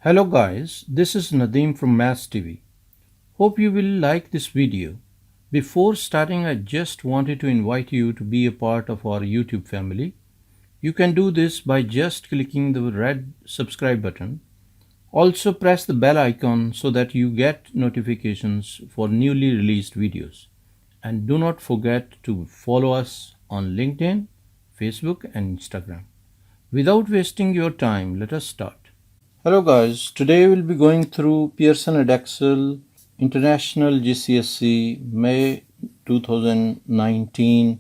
Hello guys, this is Nadeem from Maths TV. Hope you will like this video. Before starting, I just wanted to invite you to be a part of our YouTube family. You can do this by just clicking the red subscribe button. Also press the bell icon so that you get notifications for newly released videos. And do not forget to follow us on LinkedIn, Facebook and Instagram. Without wasting your time, let us start. Hello guys, today we'll be going through Pearson Edexcel International GCSE May 2019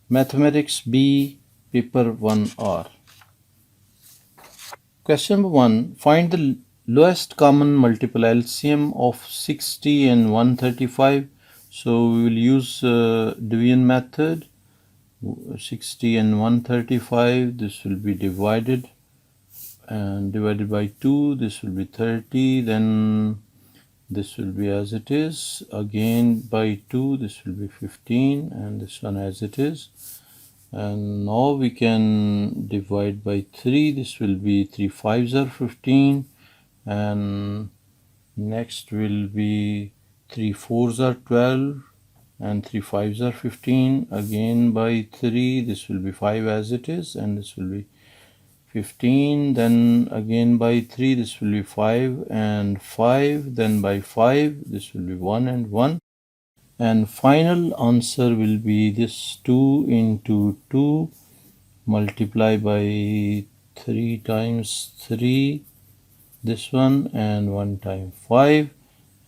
Mathematics B Paper 1R. Question number 1. Find the lowest common multiple LCM of 60 and 135. So we will use division method. 60 and 135, this will be divided and divided by 2, this will be 30, then this will be as it is, again by 2, this will be 15, and this one as it is. And now we can divide by 3, this will be 3 5s are 15, and next will be 3 4s are 12, and 3 5s are 15, again by 3, this will be 5 as it is, and this will be 15, then again by 3, this will be 5 and 5, then by 5, this will be 1 and 1. And final answer will be this 2 into 2 multiply by 3 times 3, this one, and 1 times 5.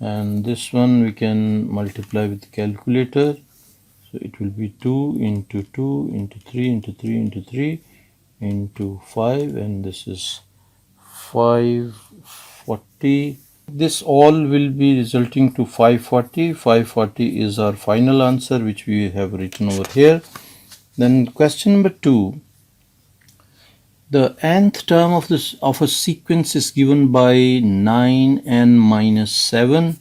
And this one we can multiply with the calculator. So it will be 2 into 2 into 3 into 3 into 3 into 5, and this is 540. This all will be resulting to 540. 540 is our final answer, which we have written over here. Then question number 2. The nth term of a sequence is given by 9n minus 7,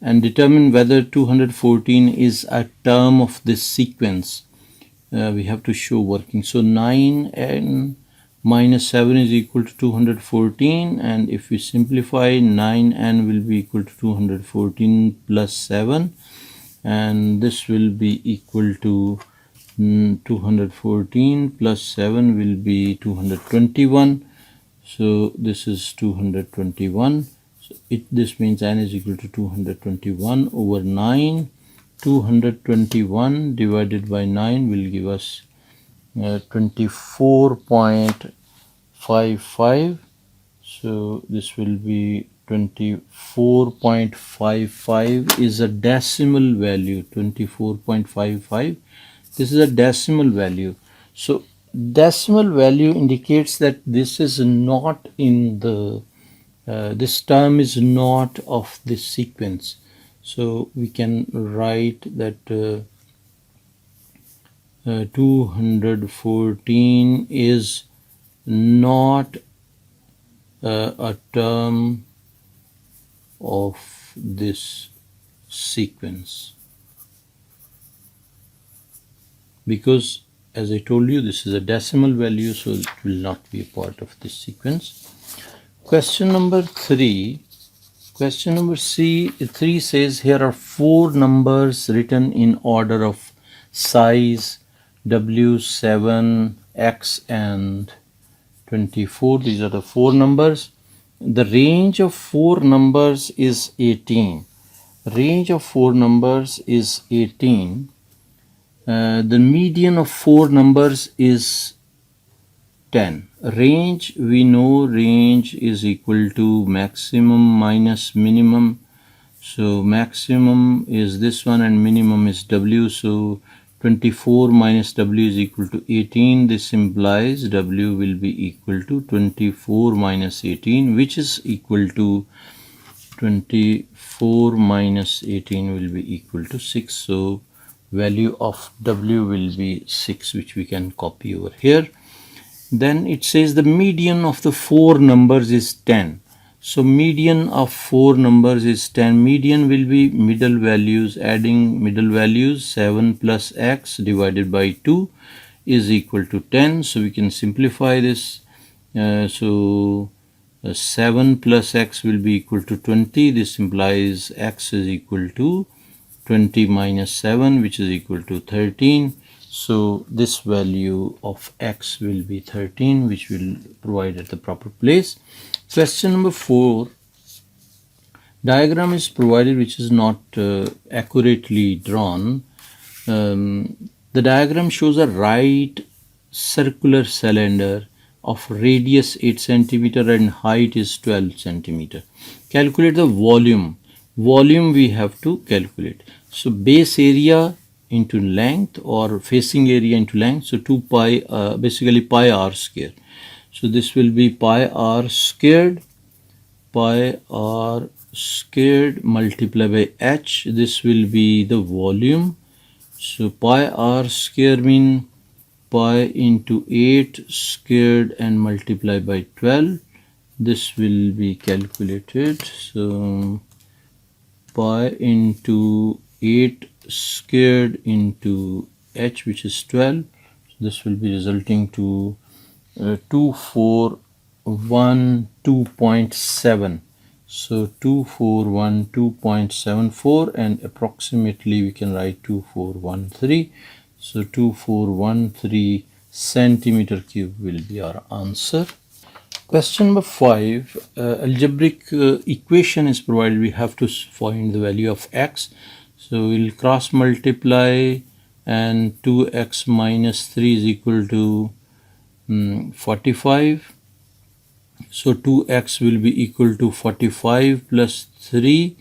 and determine whether 214 is a term of this sequence. We have to show working. So 9n minus 7 is equal to 214, and if we simplify, 9n will be equal to 214 plus 7, and this will be equal to 214 plus 7 will be 221. So this is 221. So this means n is equal to 221 over 9. 221 divided by 9 will give us 24.55. So this will be 24.55 is a decimal value. 24.55, this is a decimal value. So decimal value indicates that this is not in the this term is not of this sequence. So we can write that 214 is not a term of this sequence, because as I told you, this is a decimal value, so it will not be a part of this sequence. Question number 3. Question number 3 says here are 4 numbers written in order of size W, 7, X and 24. These are the 4 numbers. The range of 4 numbers is 18. Range of 4 numbers is 18. The median of 4 numbers is 10. Range, we know range is equal to maximum minus minimum. So maximum is this one and minimum is W. So 24 minus W is equal to 18. This implies W will be equal to 24 minus 18, which is equal to 24 minus 18 will be equal to 6. So value of W will be 6, which we can copy over here. Then it says the median of the 4 numbers is 10. So median of 4 numbers is 10. Median will be middle values, adding middle values. 7 plus x divided by 2 is equal to 10. So we can simplify this. So 7 plus x will be equal to 20. This implies x is equal to 20 minus 7, which is equal to 13. So this value of x will be 13, which will provide at the proper place. Question number 4. Diagram is provided which is not accurately drawn. The diagram shows a right circular cylinder of radius 8 centimeter and height is 12 centimeter. Calculate the volume. Volume we have to calculate. So base area into length or facing area into length. So 2 pi, basically pi r square. So this will be pi r squared multiplied by h. This will be the volume. So pi r square mean pi into 8 squared and multiplied by 12. This will be calculated. So pi into 8 squared into h, which is 12. So this will be resulting to 2412.7. So 2412.74, and approximately we can write 2413. So 2413 centimeter cube will be our answer. Question number 5. Algebraic equation is provided. We have to find the value of x. So we'll cross multiply, and 2x minus 3 is equal to 45. So 2x will be equal to 45 plus 3,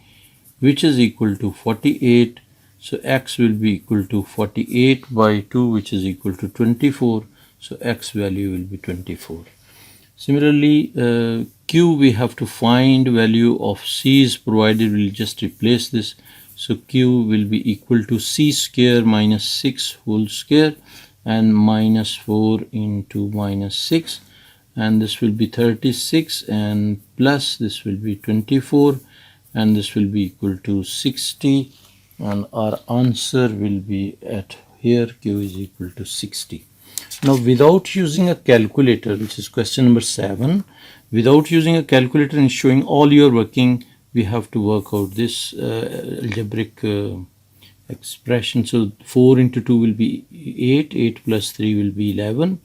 which is equal to 48. So x will be equal to 48 by 2, which is equal to 24. So x value will be 24. Similarly, q we have to find value of c is provided. We'll just replace this. So q will be equal to c square minus 6 whole square and minus 4 into minus 6. And this will be 36, and plus this will be 24, and this will be equal to 60, and our answer will be at here q is equal to 60. Now without using a calculator, which is question number 7, without using a calculator and showing all your working, we have to work out this algebraic expression. So 4 into 2 will be 8, 8 plus 3 will be 11.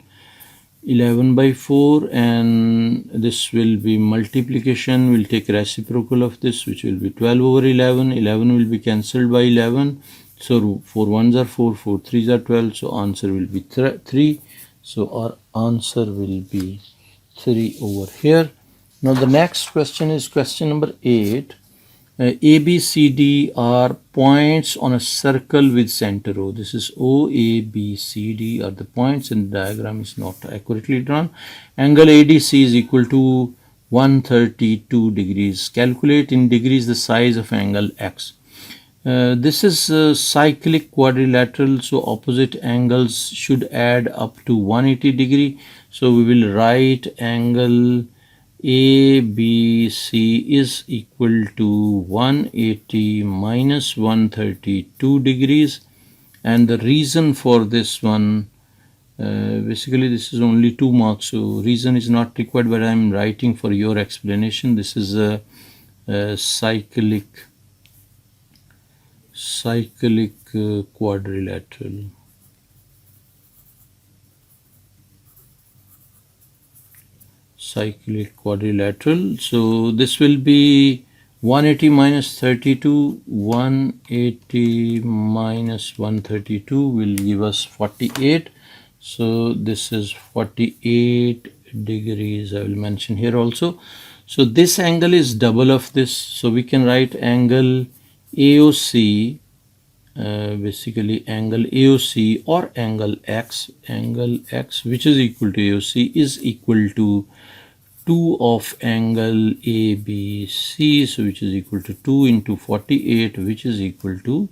11 by 4, and this will be multiplication. We'll take reciprocal of this, which will be 12 over 11. 11 will be cancelled by 11. So 4 1s are 4, 4 3s are 12. So answer will be 3. So our answer will be 3 over here. Now the next question is question number 8. A, B, C, D are points on a circle with center O. This is O, A, B, C, D are the points, and the diagram is not accurately drawn. Angle ADC is equal to 132 degrees. Calculate in degrees the size of angle X. This is a cyclic quadrilateral, so opposite angles should add up to 180 degree. So we will write angle ABC is equal to 180 minus 132 degrees, and the reason for this one, basically this is only 2 marks, so reason is not required, but I am writing for your explanation. This is a cyclic quadrilateral. Cyclic quadrilateral. So this will be 180 minus 32. 180 minus 132 will give us 48. So this is 48 degrees. I will mention here also. So this angle is double of this. So we can write angle AOC, basically angle AOC or angle X, which is equal to AOC, is equal to 2 of angle ABC, so which is equal to 2 into 48, which is equal to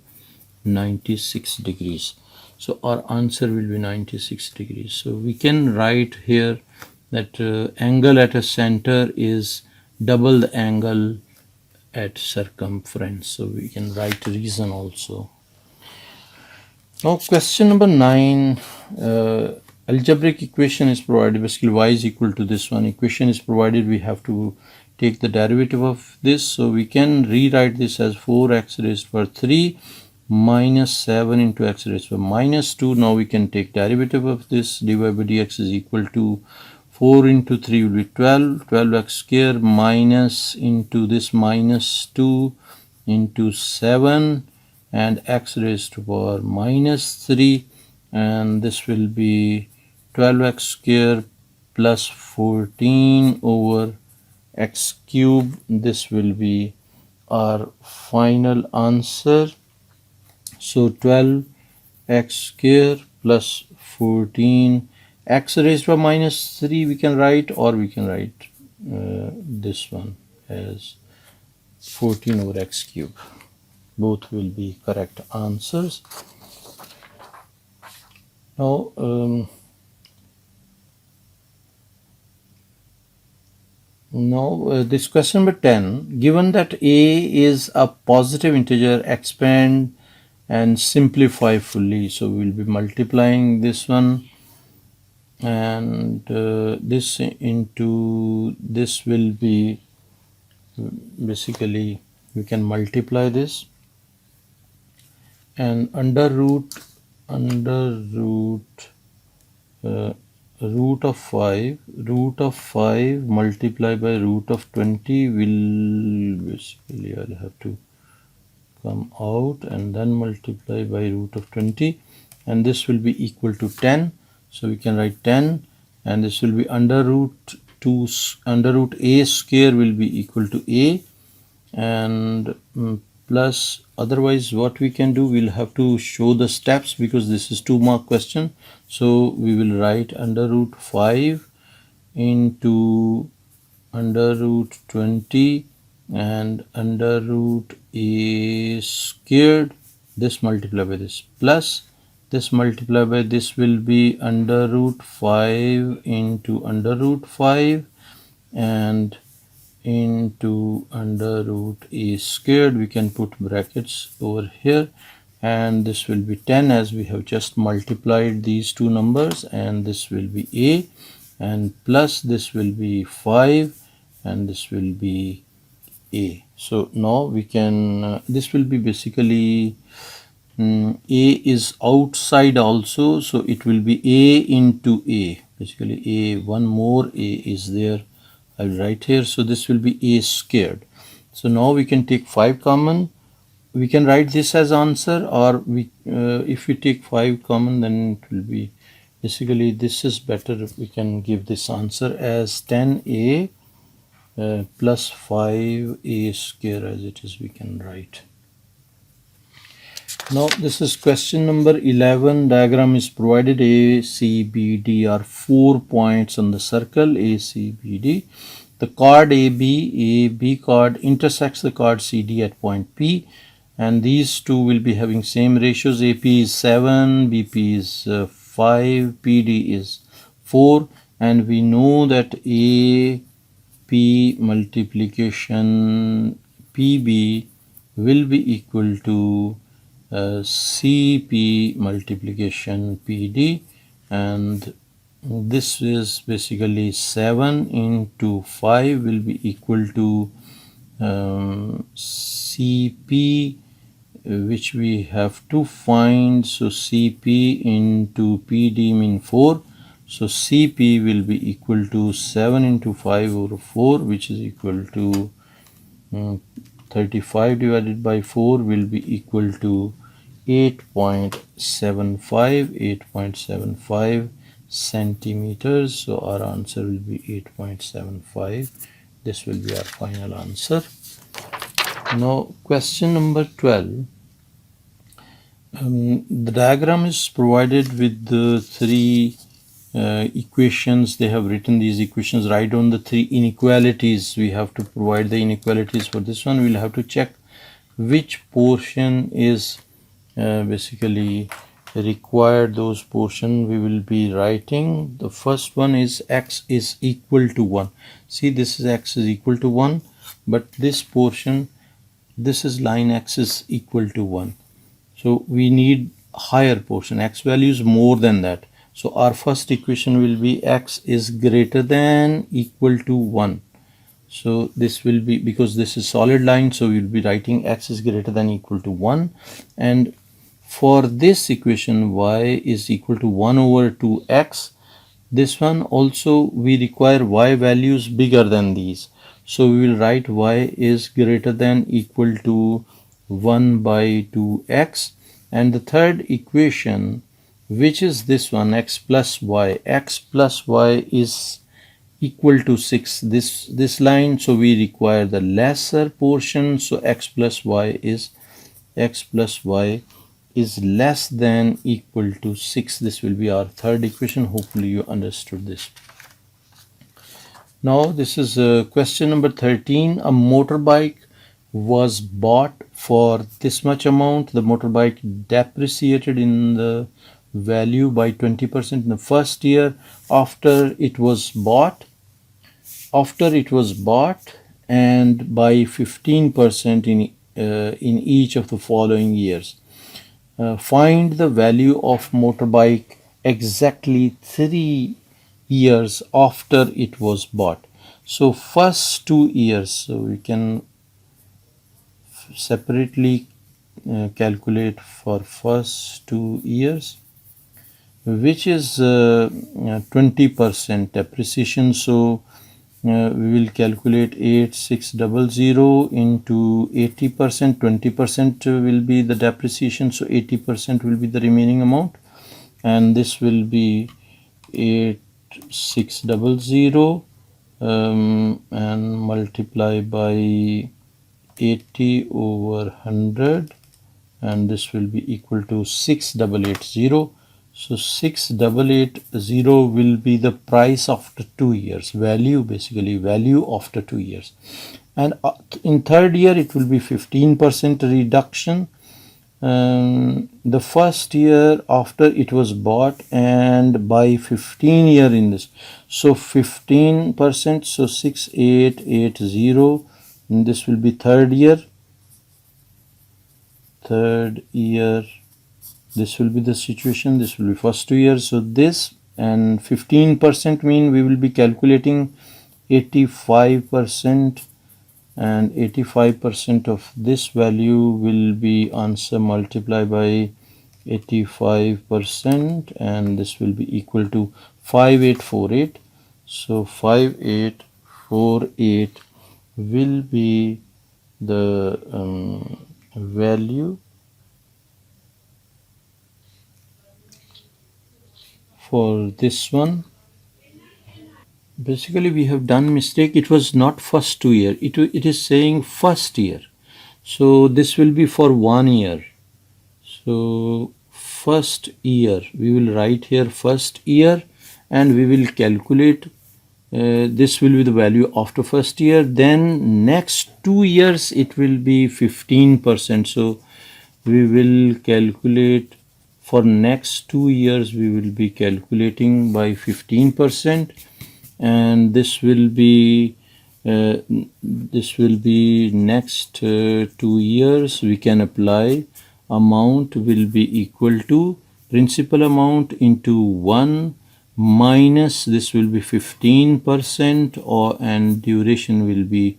96 degrees. So our answer will be 96 degrees. So we can write here that angle at a center is double the angle at circumference. So we can write reason also. Now question number 9. algebraic equation is provided. Basically y is equal to this one. Equation is provided. We have to take the derivative of this. So we can rewrite this as 4x raised to the power 3 minus 7 into x raised to the power minus 2. Now we can take derivative of this. dy by dx is equal to 4 into 3 will be 12. 12x square minus into this minus 2 into 7 and x raised to the power minus 3, and this will be 12x square plus 14 over x cube. This will be our final answer. So 12x square plus 14 x raised to the power minus 3 we can write, or we can write this one as 14 over x cube. Both will be correct answers. Now this question number 10, given that a is a positive integer, expand and simplify fully. So we will be multiplying this one, and this into this will be, basically we can multiply this, and root of 5 multiplied by root of 20 will, basically I'll have to come out and then multiply by root of 20, and this will be equal to 10. So we can write 10, and this will be under root a square will be equal to a, and plus, otherwise what we can do, we'll have to show the steps because this is 2-mark question. So we will write under root 5 into under root 20 and under root a squared, this multiplied by this, plus this multiplied by this will be under root 5 into under root 5 and into under root a squared. We can put brackets over here, and this will be 10 as we have just multiplied these two numbers, and this will be a, and plus this will be 5 and this will be a. So now we can this will be basically a is outside also, so it will be a into a, basically a, one more a is there, I'll write here. So this will be a squared. So now we can take 5 common. We can write this as answer, or we if we take 5 common, then it will be, basically this is better. We can give this answer as 10a plus 5a square, as it is we can write. Now this is question number 11. Diagram is provided. A, C, B, D are 4 points on the circle A, C, B, D. The chord AB chord intersects the chord CD at point P, and these two will be having same ratios. AP is 7, BP is 5, PD is 4, and we know that AP multiplication PB will be equal to CP multiplication PD, and this is basically 7 into 5 will be equal to CP, which we have to find. So CP into PD mean 4. So CP will be equal to 7 into 5 over 4, which is equal to 35 divided by 4 will be equal to 8.75 centimeters. So our answer will be 8.75. This will be our final answer. Now question number 12. The diagram is provided with the 3 equations. They have written these equations. Write down the 3 inequalities. We have to provide the inequalities for this one. We'll have to check which portion is basically required. Those portion we will be writing. The first one is x is equal to 1. See, this is x is equal to 1, but this portion, this is line x is equal to 1. So we need higher portion, x value is more than that, So our first equation will be x is greater than equal to 1. So this will be, because this is solid line, so we'll be writing x is greater than equal to 1. And for this equation, y is equal to 1 over 2x. This one also we require y values bigger than these. So we will write y is greater than equal to 1 by 2x. And the third equation, which is this one, x plus y is equal to 6, this line, so we require the lesser portion. So x plus y is less than equal to 6. This will be our third equation. Hopefully you understood this. Now this is question number 13. A motorbike was bought for this much amount. The motorbike depreciated in the value by 20% in the first year after it was bought, and by 15% in each of the following years. Find the value of motorbike exactly 3 years after it was bought. So first 2 years, so we can separately calculate for first 2 years, which is 20% depreciation. So we will calculate 8600 into 80%. 20% will be the depreciation, so 80% will be the remaining amount, and this will be 8600 and multiply by 80 over 100, and this will be equal to 6880. So 6880 will be the price after 2 years, value after 2 years. And in third year it will be 15% reduction. The first year after it was bought, and by 15 year in this, so 15%, so 6880, and this will be third year. This will be the situation. This will be first 2 years. So this and 15% mean we will be calculating 85%, and 85% of this value will be answer multiplied by 85%, and this will be equal to 5848. So 5848 will be the value for this one. Basically we have done mistake. It was not first 2 year, it is saying first year. So this will be for 1 year. So first year, we will write here first year, and we will calculate this will be the value after first year. Then next 2 years it will be 15%. So we will calculate for next 2 years, we will be calculating by 15%, and this will be next 2 years. We can apply amount will be equal to principal amount into 1 minus this will be 15%, and duration will be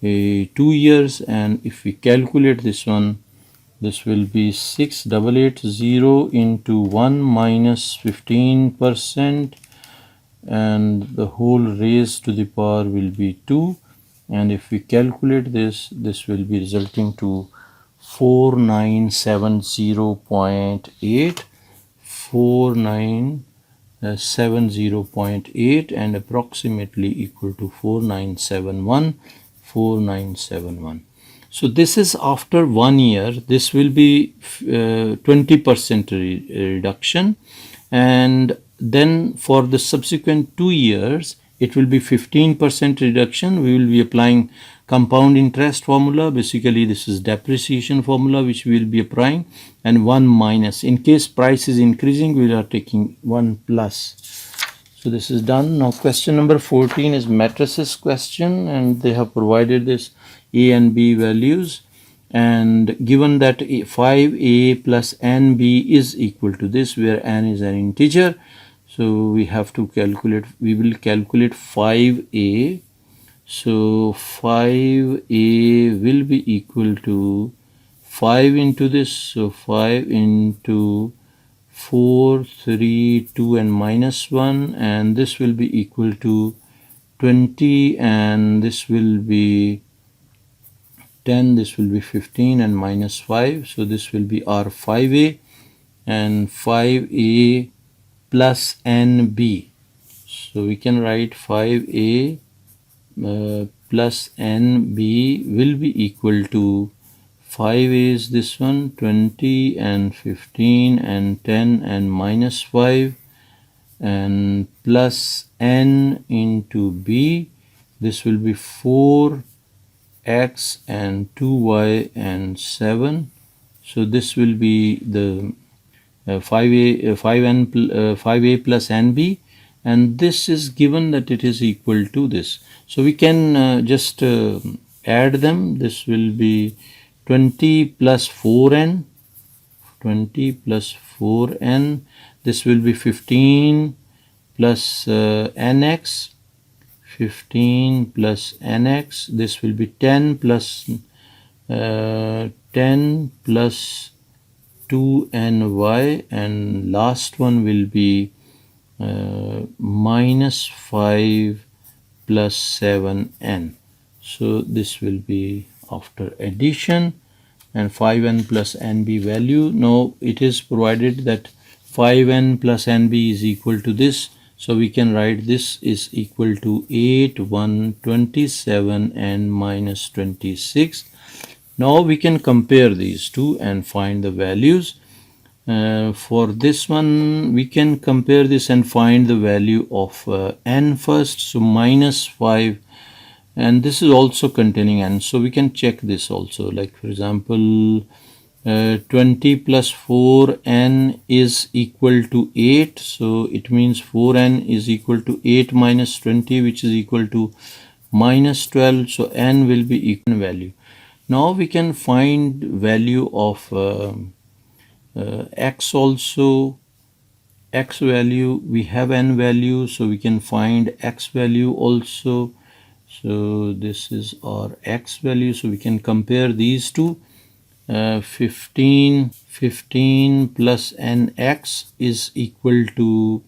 2 years. And if we calculate this one, this will be 6880 into 1 minus 15%, and the whole raised to the power will be 2. And if we calculate this, this will be resulting to 4970.8, 4970.8, and approximately equal to 4971. So this is after 1 year. This will be 20% reduction, and then for the subsequent 2 years it will be 15% reduction. We will be applying compound interest formula. Basically this is depreciation formula which we will be applying, and 1 minus. In case price is increasing, we are taking 1 plus. So this is done. Now question number 14 is matrices question, and they have provided this a and b values, and given that 5a plus nb is equal to this, where n is an integer, So we have to calculate, we will calculate 5a. So 5a will be equal to 5 into this, so 5 into 4, 3, 2 and minus 1, and this will be equal to 20, and this will be 10, this will be 15 and minus 5, so this will be our 5a, and 5a plus nb. So we can write 5a plus nb will be equal to 5 is this one, 20 and 15 and 10 and minus 5, and plus n into b, this will be 4x and 2y and 7. So this will be the 5a plus nb, and this is given that it is equal to this. So we can just add them. This will be 20 plus 4n, 20 plus 4n. This will be 15 plus nx, 15 plus nx. This will be 10 plus 10 plus 2ny, and last one will be minus 5 plus 7n. So this will be after addition, and 5n plus nb value. Now it is provided that 5n plus nb is equal to this, so we can write this is equal to 8, 1, 27 and minus 26. Now we can compare these two and find the values. For this one, we can compare this and find the value of n first. So minus 5, and this is also containing n, so we can check this also. Like for example, 20 plus 4n is equal to 8, so it means 4n is equal to 8 minus 20, which is equal to minus 12. So n will be equal value. Now we can find value of x also. X value, we have n value, so we can find x value also. So this is our x value, so we can compare these two. 15 plus nx is equal to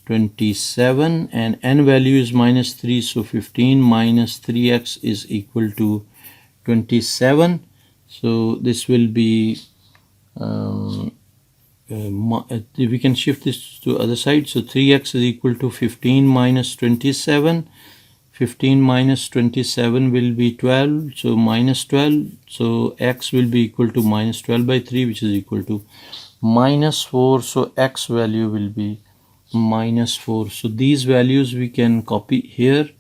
27, and n value is minus 3, so 15 minus 3x is equal to 27. So this will be we can shift this to other side. So 3x is equal to 15 minus 27. 15 minus 27 will be 12, so minus 12. So x will be equal to minus 12 by 3, which is equal to minus 4. So x value will be minus 4. So these values we can copy here.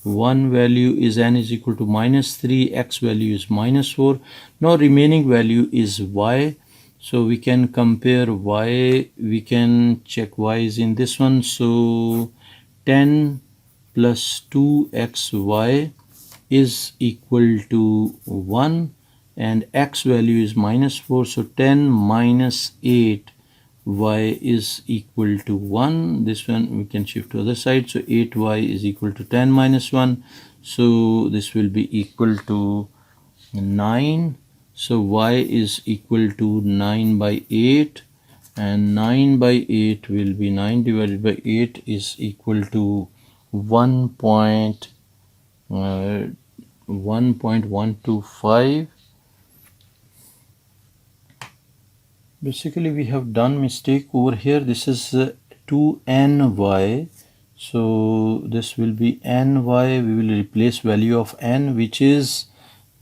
One value is n is equal to minus 3, x value is minus 4. Now remaining value is y. So we can compare y, we can check y is in this one. So 10 plus 2xy is equal to 1, and x value is minus 4. So 10 minus 8 y is equal to 1. This one we can shift to the other side. So 8y is equal to 10 minus 1. So this will be equal to 9. So y is equal to 9 by 8, and 9 by 8 will be 9 divided by 8 is equal to 1.125. Basically we have done mistake over here. This is 2ny, so this will be ny. We will replace value of n, which is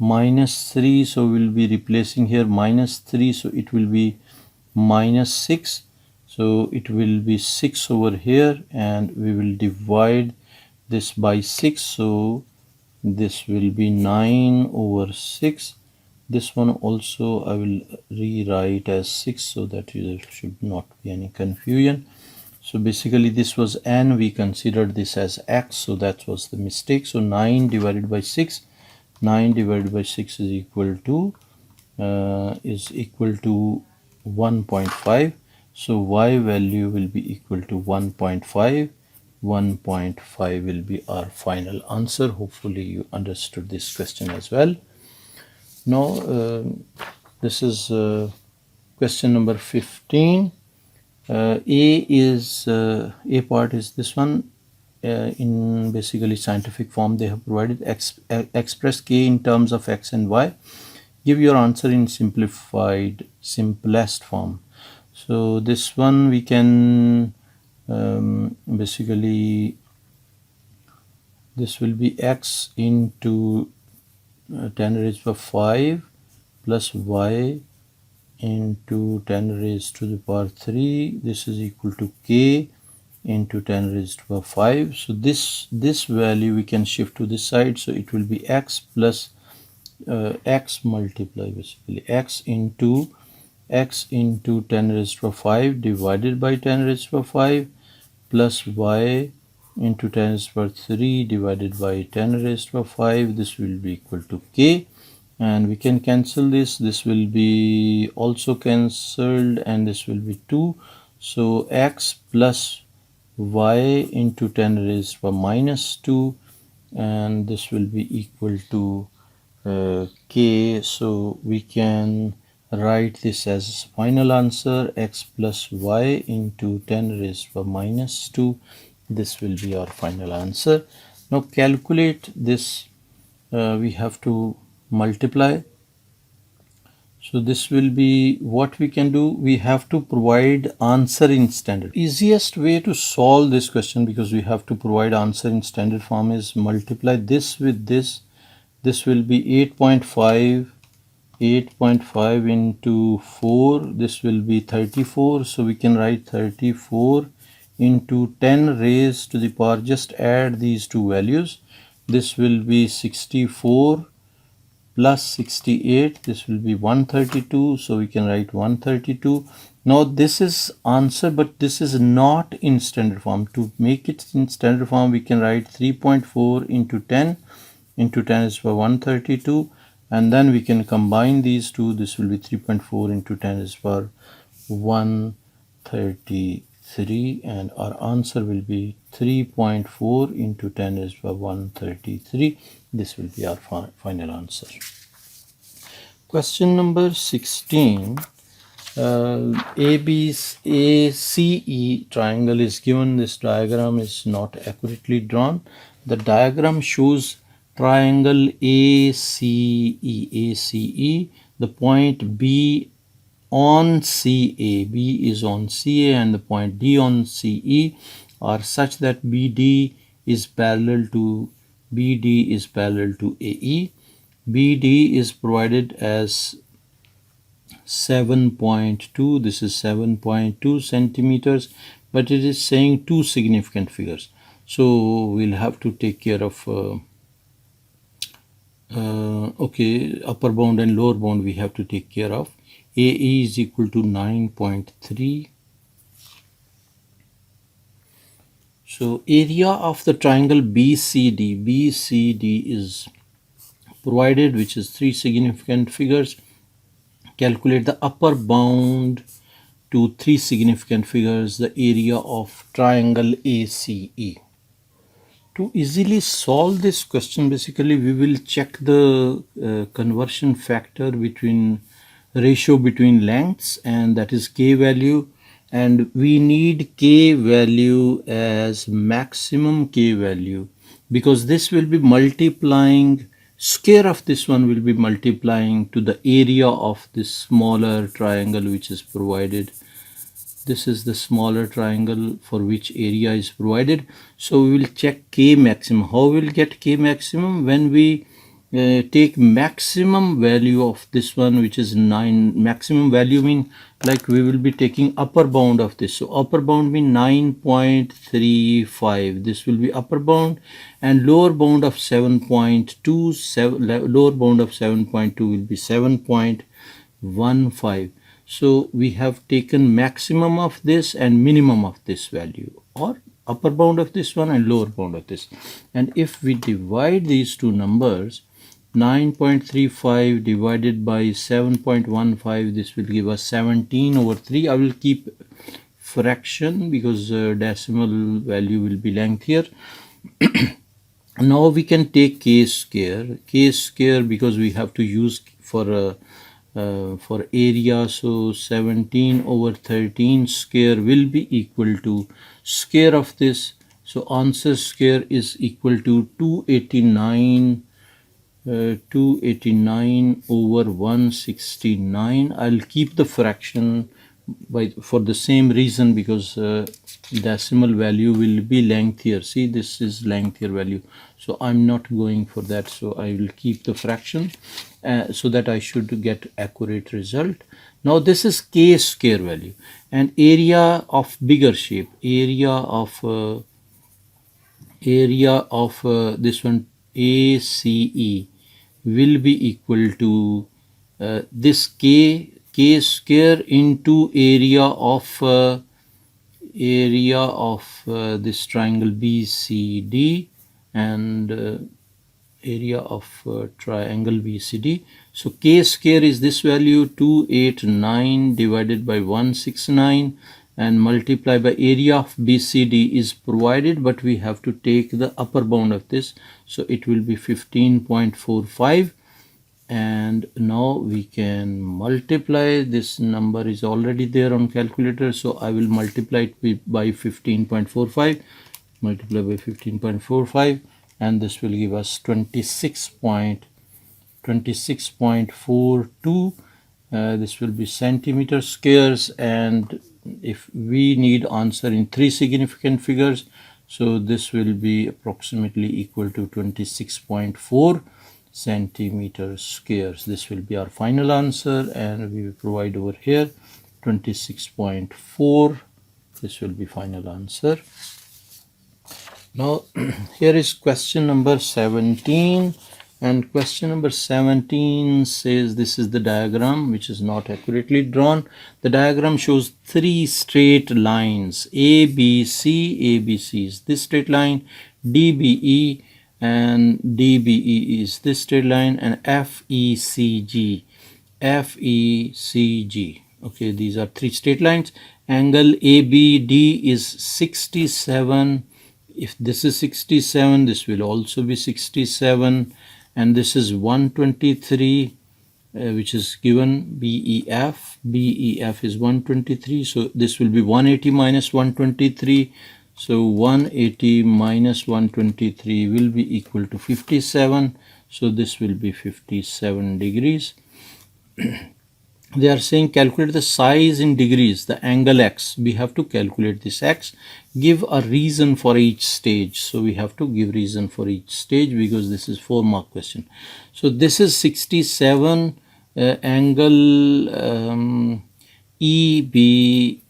minus 3, so we will be replacing here minus 3, so it will be minus 6. So it will be 6 over here, and we will divide this by 6, so this will be 9 over 6. This one also I will rewrite as 6, so that there should not be any confusion. So basically this was n, we considered this as x, so that was the mistake. So 9 divided by 6, 9 divided by 6 is equal to 1.5. So y value will be equal to 1.5. 1.5 will be our final answer. Hopefully you understood this question as well. Now this is question number 15. A part is this one. In basically scientific form they have provided express k in terms of x and y. Give your answer in simplest form. So this one we can basically, this will be x into 10 raised to the power 5 plus y into 10 raised to the power 3. This is equal to k into 10 raised to the power 5. So this value we can shift to this side. So it will be x plus x multiply basically x into 10 raised to the power 5 divided by 10 raised to the power 5 plus y into 10 raised to the power 3 divided by 10 raised to the power 5. This will be equal to k, and we can cancel this. This will be also cancelled, and this will be 2. So x plus y into 10 raised to the power minus 2, and this will be equal to k. So we can write this as final answer, x plus y into 10 raised to the power minus 2. This will be our final answer. Now calculate this. We have to multiply. So this will be what we can do. We have to provide answer in standard. Easiest way to solve this question, because we have to provide answer in standard form, is multiply this with this. This will be 8.5 into 4. This will be 34. So we can write 34 into 10 raised to the power, just add these two values. This will be 64 plus 68. This will be 132. So we can write 132. Now this is answer, but this is not in standard form. To make it in standard form, we can write 3.4 into 10 into 10 is for 132, and then we can combine these two. This will be 3.4 into 10 is for 133, and our answer will be 3.4 into 10 is for 133. This will be our final answer. Question number 16. ACE triangle is given. This diagram is not accurately drawn. The diagram shows triangle ACE. The point B on CA, B is on CA, and the point D on CE are such that BD is parallel to AE. BD is provided as 7.2. This is 7.2 centimeters, but it is saying two significant figures. So we'll have to take care of upper bound and lower bound we have to take care of. AE is equal to 9.3. So area of the triangle BCD is provided, which is three significant figures. Calculate the upper bound to three significant figures, the area of triangle ACE. To easily solve this question, basically we will check the conversion factor ratio between lengths, and that is k value, and we need k value as maximum k value, because this will be multiplying, square of this one will be multiplying to the area of this smaller triangle which is provided. This is the smaller triangle for which area is provided. So we will check k maximum. How we will get k maximum? When we take maximum value of this one, which is 9. Maximum value mean like we will be taking upper bound of this. So upper bound mean 9.35. This will be upper bound, and lower bound of 7.2. Lower bound of 7.2 will be 7.15. So we have taken maximum of this and minimum of this value, or upper bound of this one and lower bound of this. And if we divide these two numbers, 9.35 divided by 7.15, this will give us 17/3. I will keep fraction because decimal value will be lengthier. Now we can take k-square because we have to use for area. So 17 over 13 square will be equal to square of this. So answer square is equal to 289 over 169. I'll keep the fraction for the same reason because decimal value will be lengthier. See, this is lengthier value, so I'm not going for that. So I will keep the fraction so that I should get accurate result. Now this is k-square value, and area of bigger shape, area of this one ACE will be equal to this k square into area of this triangle BCD and area of triangle BCD. So k square is this value 289 divided by 169 and multiply by area of BCD is provided, but we have to take the upper bound of this, so it will be 15.45. and now we can multiply. This number is already there on calculator, so I will multiply it by 15.45, multiply by 15.45, and this will give us 26.42. This will be centimeter squares, and if we need answer in 3 significant figures, so this will be approximately equal to 26.4 centimeter squares. This will be our final answer, and we will provide over here 26.4. This will be final answer. Now here is question number 17, and question number 17 says this is the diagram which is not accurately drawn. The diagram shows 3 straight lines, ABC is this straight line, DBE and DBE is this straight line, and FECG. Okay, these are 3 straight lines. Angle ABD is 67. If this is 67, this will also be 67, and this is 123, which is given BEF. BEF is 123, so this will be 180 minus 123. So 180 minus 123 will be equal to 57. So this will be 57 degrees. They are saying calculate the size in degrees, the angle x. We have to calculate this x. Give a reason for each stage. So we have to give reason for each stage because this is 4-mark question. So this is 67 angle EBEC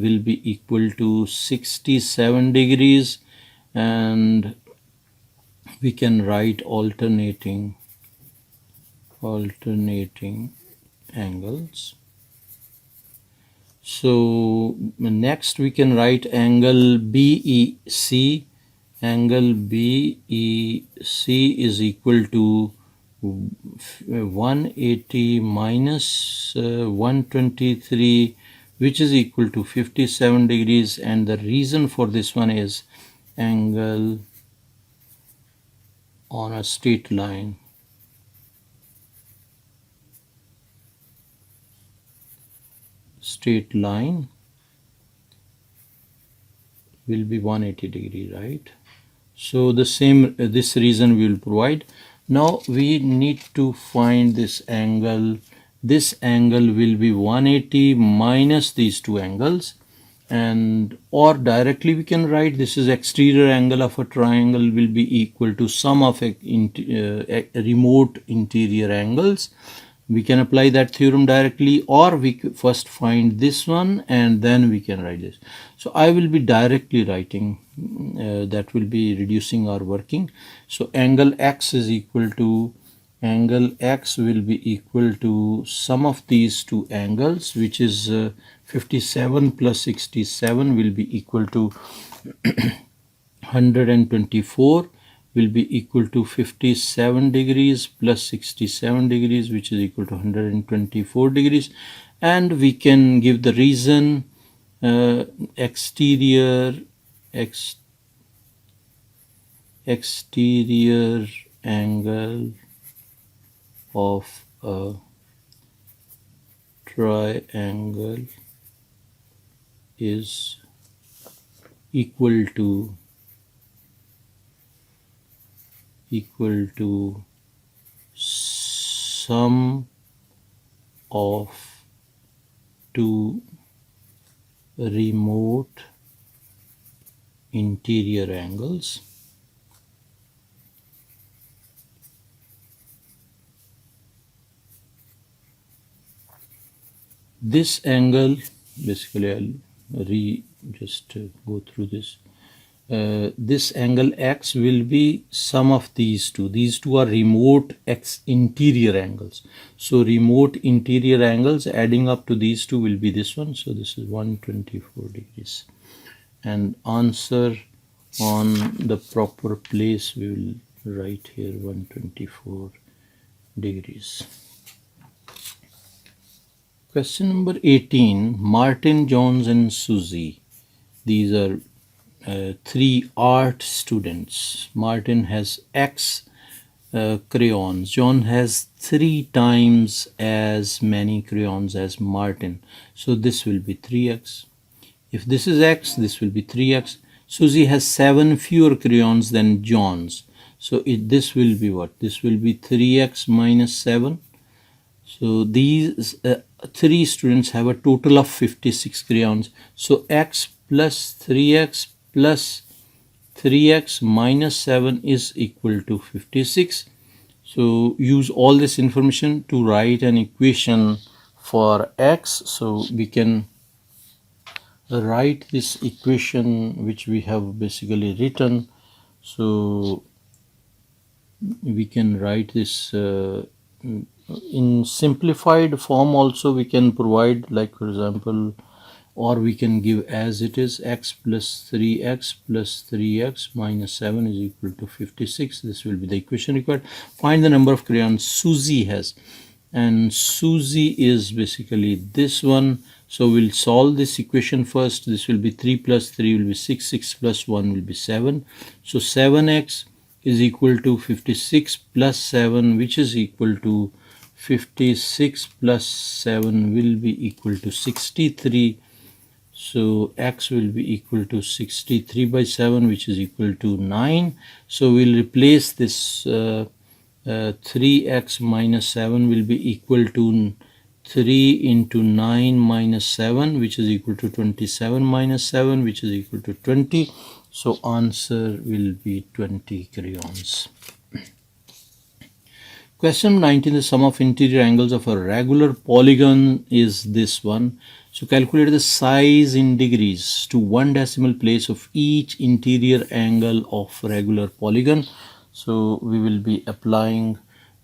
will be equal to 67 degrees, and we can write alternating angles. So next we can write angle BEC. Angle BEC is equal to 180 minus 123, which is equal to 57 degrees, and the reason for this one is angle on a straight line. Straight line will be 180 degree, right? So the same this reason we will provide. Now we need to find this angle. This angle will be 180 minus these two angles, and or directly we can write this is exterior angle of a triangle will be equal to sum of remote interior angles. We can apply that theorem directly, or we first find this one and then we can write this. So I will be directly writing, that will be reducing our working. So angle x is equal to, angle x will be equal to sum of these two angles, which is 57 plus 67 will be equal to 124, will be equal to 57 degrees plus 67 degrees, which is equal to 124 degrees. And we can give the reason exterior angle of a triangle is equal to sum of two remote interior angles. This angle, basically I'll just go through this. This angle x will be sum of these two. These two are remote interior angles. So remote interior angles adding up to these two will be this one. So this is 124 degrees. And answer on the proper place we will write here 124 degrees. Question number 18. Martin, Jones and Susie. These are three art students. Martin has X crayons. John has 3 times as many crayons as Martin. So this will be 3x. If this is x, this will be 3x. Susie has 7 fewer crayons than John's. So this will be what? This will be 3x minus 7. So these 3 students have a total of 56 crayons. So x plus 3x plus 3x minus 7 is equal to 56. So use all this information to write an equation for x. So we can write this equation which we have basically written. So we can write this in simplified form also. We can provide, like for example, or we can give as it is, x plus 3x plus 3x minus 7 is equal to 56. This will be the equation required. Find the number of crayons Susie has. And Susie is basically this one. So we'll solve this equation first. This will be 3 plus 3 will be 6. 6 plus 1 will be 7. So 7x is equal to 56 plus 7, which is equal to 56 plus 7 will be equal to 63. So x will be equal to 63 by 7, which is equal to 9. So we'll replace this 3x minus 7 will be equal to 3 into 9 minus 7, which is equal to 27 minus 7, which is equal to 20. So answer will be 20 crayons. Question 19. The sum of interior angles of a regular polygon is this one. So calculate the size in degrees to 1 decimal place of each interior angle of regular polygon. So we will be applying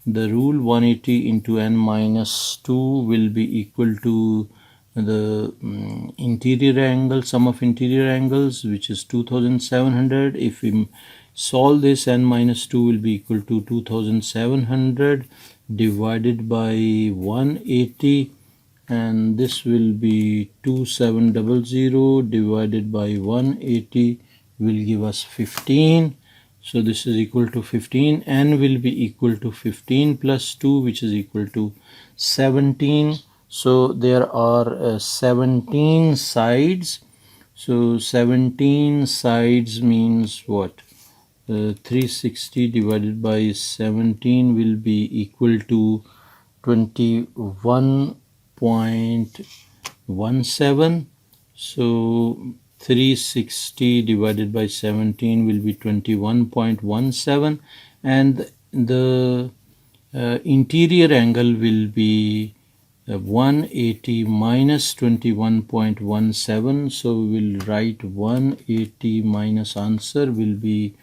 the rule. 180 into n minus 2 will be equal to the interior angle, sum of interior angles, which is 2700. If we solve this, n minus 2 will be equal to 2700 divided by 180, and this will be 2700 divided by 180 will give us 15. So this is equal to 15. N will be equal to 15 plus 2, which is equal to 17. So there are 17 sides. So 17 sides means what? 360 divided by 17 will be equal to 21.17. So 360 divided by 17 will be 21.17, and the interior angle will be 180 minus 21.17. So we will write 180 minus answer will be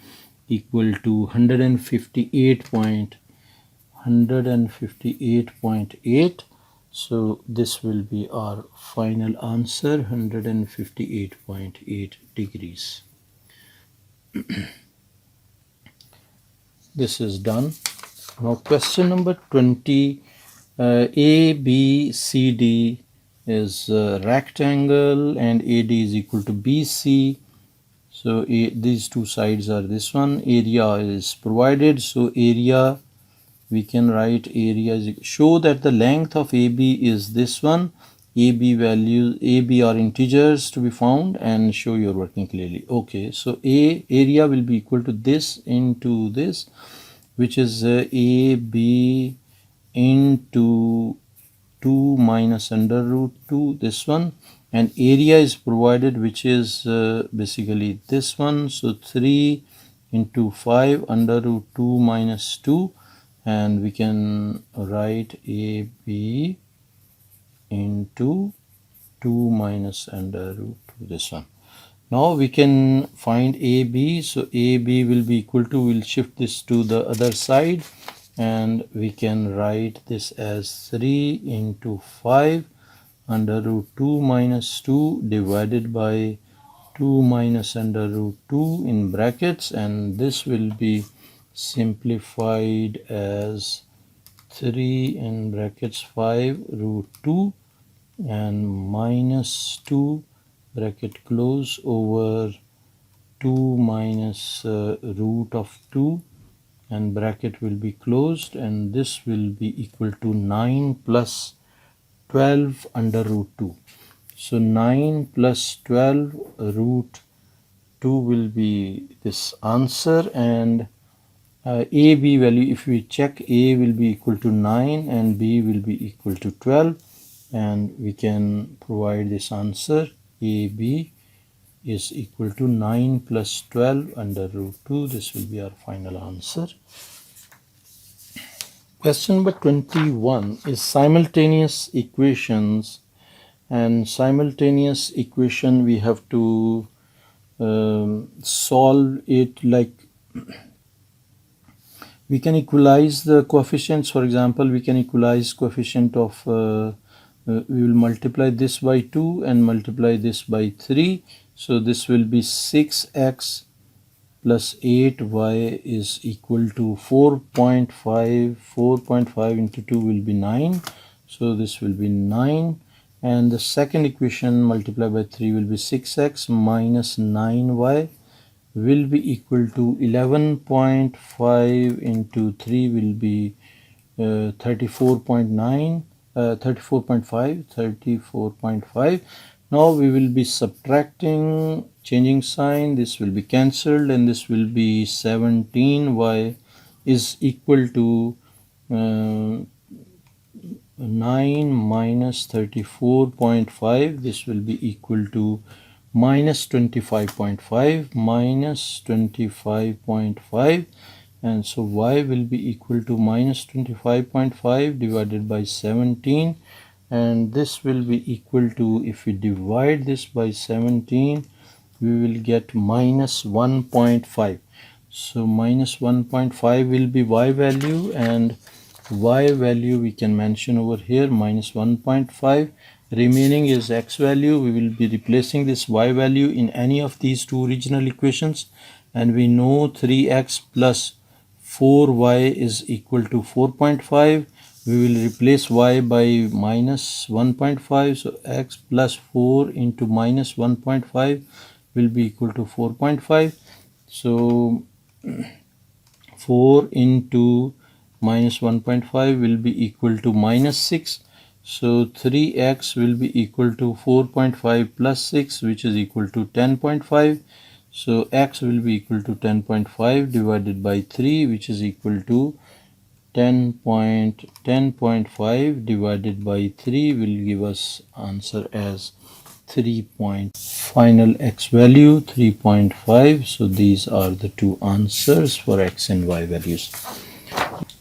equal to 158.8. So this will be our final answer, 158.8 degrees. This is done. Now question number 20. A, B, C, D is a rectangle and AD is equal to BC. So these two sides are this one. Area is provided. So area, we can write area is, show that the length of AB is this one. AB values, AB are integers to be found, and show your working clearly. Okay, so area will be equal to this into this, which is AB into 2 minus under root 2, this one, and area is provided, which is basically this one. So 3 into 5 under root 2 minus 2, and we can write AB into 2 minus under root 2, this one. Now we can find AB. So AB will be equal to, we'll shift this to the other side, and we can write this as 3 into 5 under root 2 minus 2 divided by 2 minus under root 2 in brackets, and this will be simplified as 3 in brackets 5 root 2 and minus 2 bracket close over 2 minus root of 2, and bracket will be closed, and this will be equal to 9 plus 12 under root 2. So 9 plus 12 root 2 will be this answer, and AB value, if we check, A will be equal to 9 and B will be equal to 12, and we can provide this answer. AB is equal to 9 plus 12 under root 2. This will be our final answer. Question number 21 is simultaneous equations, and simultaneous equation we have to solve it like we can equalize the coefficients. For example, we can equalize coefficient of we will multiply this by 2 and multiply this by 3. So this will be 6x plus 8y is equal to 4.5. 4.5 into 2 will be 9. So this will be 9. And the second equation multiplied by 3 will be 6x minus 9y will be equal to 11.5 into 3 will be 34.9. 34.5. Now we will be subtracting, changing sign. This will be cancelled, and this will be 17y is equal to 9 minus 34.5. This will be equal to minus 25.5 minus 25.5. And so y will be equal to minus 25.5 divided by 17, and this will be equal to, if we divide this by 17, we will get minus 1.5. So minus 1.5 will be y value, and y value we can mention over here, minus 1.5. Remaining is x value. We will be replacing this y value in any of these two original equations, and we know 3x plus 4y is equal to 4.5. We will replace y by minus 1.5. So x plus 4 into minus 1.5 will be equal to 4.5. So 4 into minus 1.5 will be equal to minus 6. So 3x will be equal to 4.5 plus 6, which is equal to 10.5. So x will be equal to 10.5 divided by 3, which is equal to 10.5 divided by 3 will give us answer as 3. Final x value 3.5. So these are the two answers for x and y values.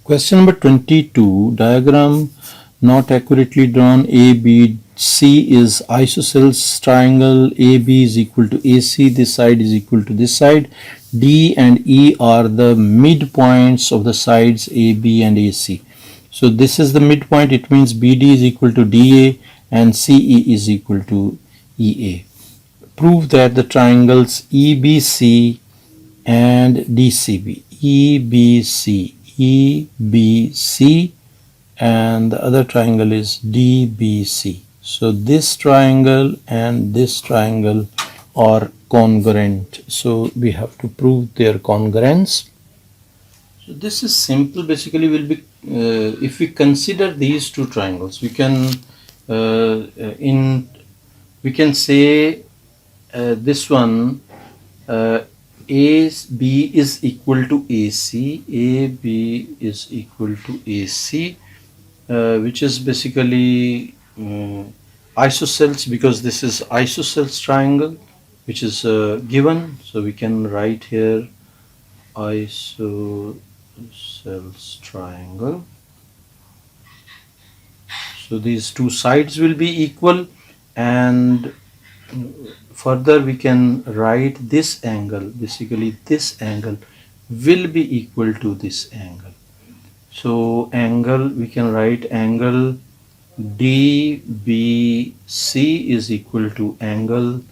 Question number 22. Diagram not accurately drawn. ABC is isosceles triangle. AB is equal to AC. This side is equal to this side. D and E are the midpoints of the sides AB and AC. So this is the midpoint. It means BD is equal to DA and CE is equal to EA. Prove that the triangles EBC and DCB, EBC, EBC, and the other triangle is DBC. So this triangle and this triangle are congruent. So we have to prove their congruence. So this is simple. Basically, will be if we consider these two triangles, we can we can say this one AB is equal to AC, AB is equal to AC, which is basically isosceles, because this is isosceles triangle, which is given. So we can write here isosceles triangle. So these two sides will be equal, and further we can write this angle, basically this angle will be equal to this angle. So angle, we can write angle DBC is equal to angle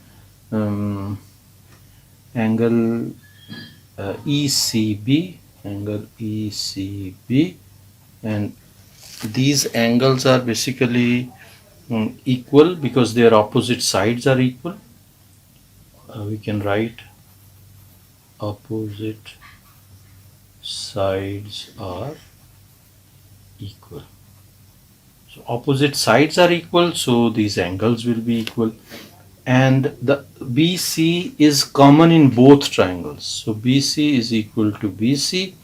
ECB, angle ECB, and these angles are basically equal because their opposite sides are equal. We can write opposite sides are equal. So opposite sides are equal, so these angles will be equal. And the BC is common in both triangles. So BC is equal to BC,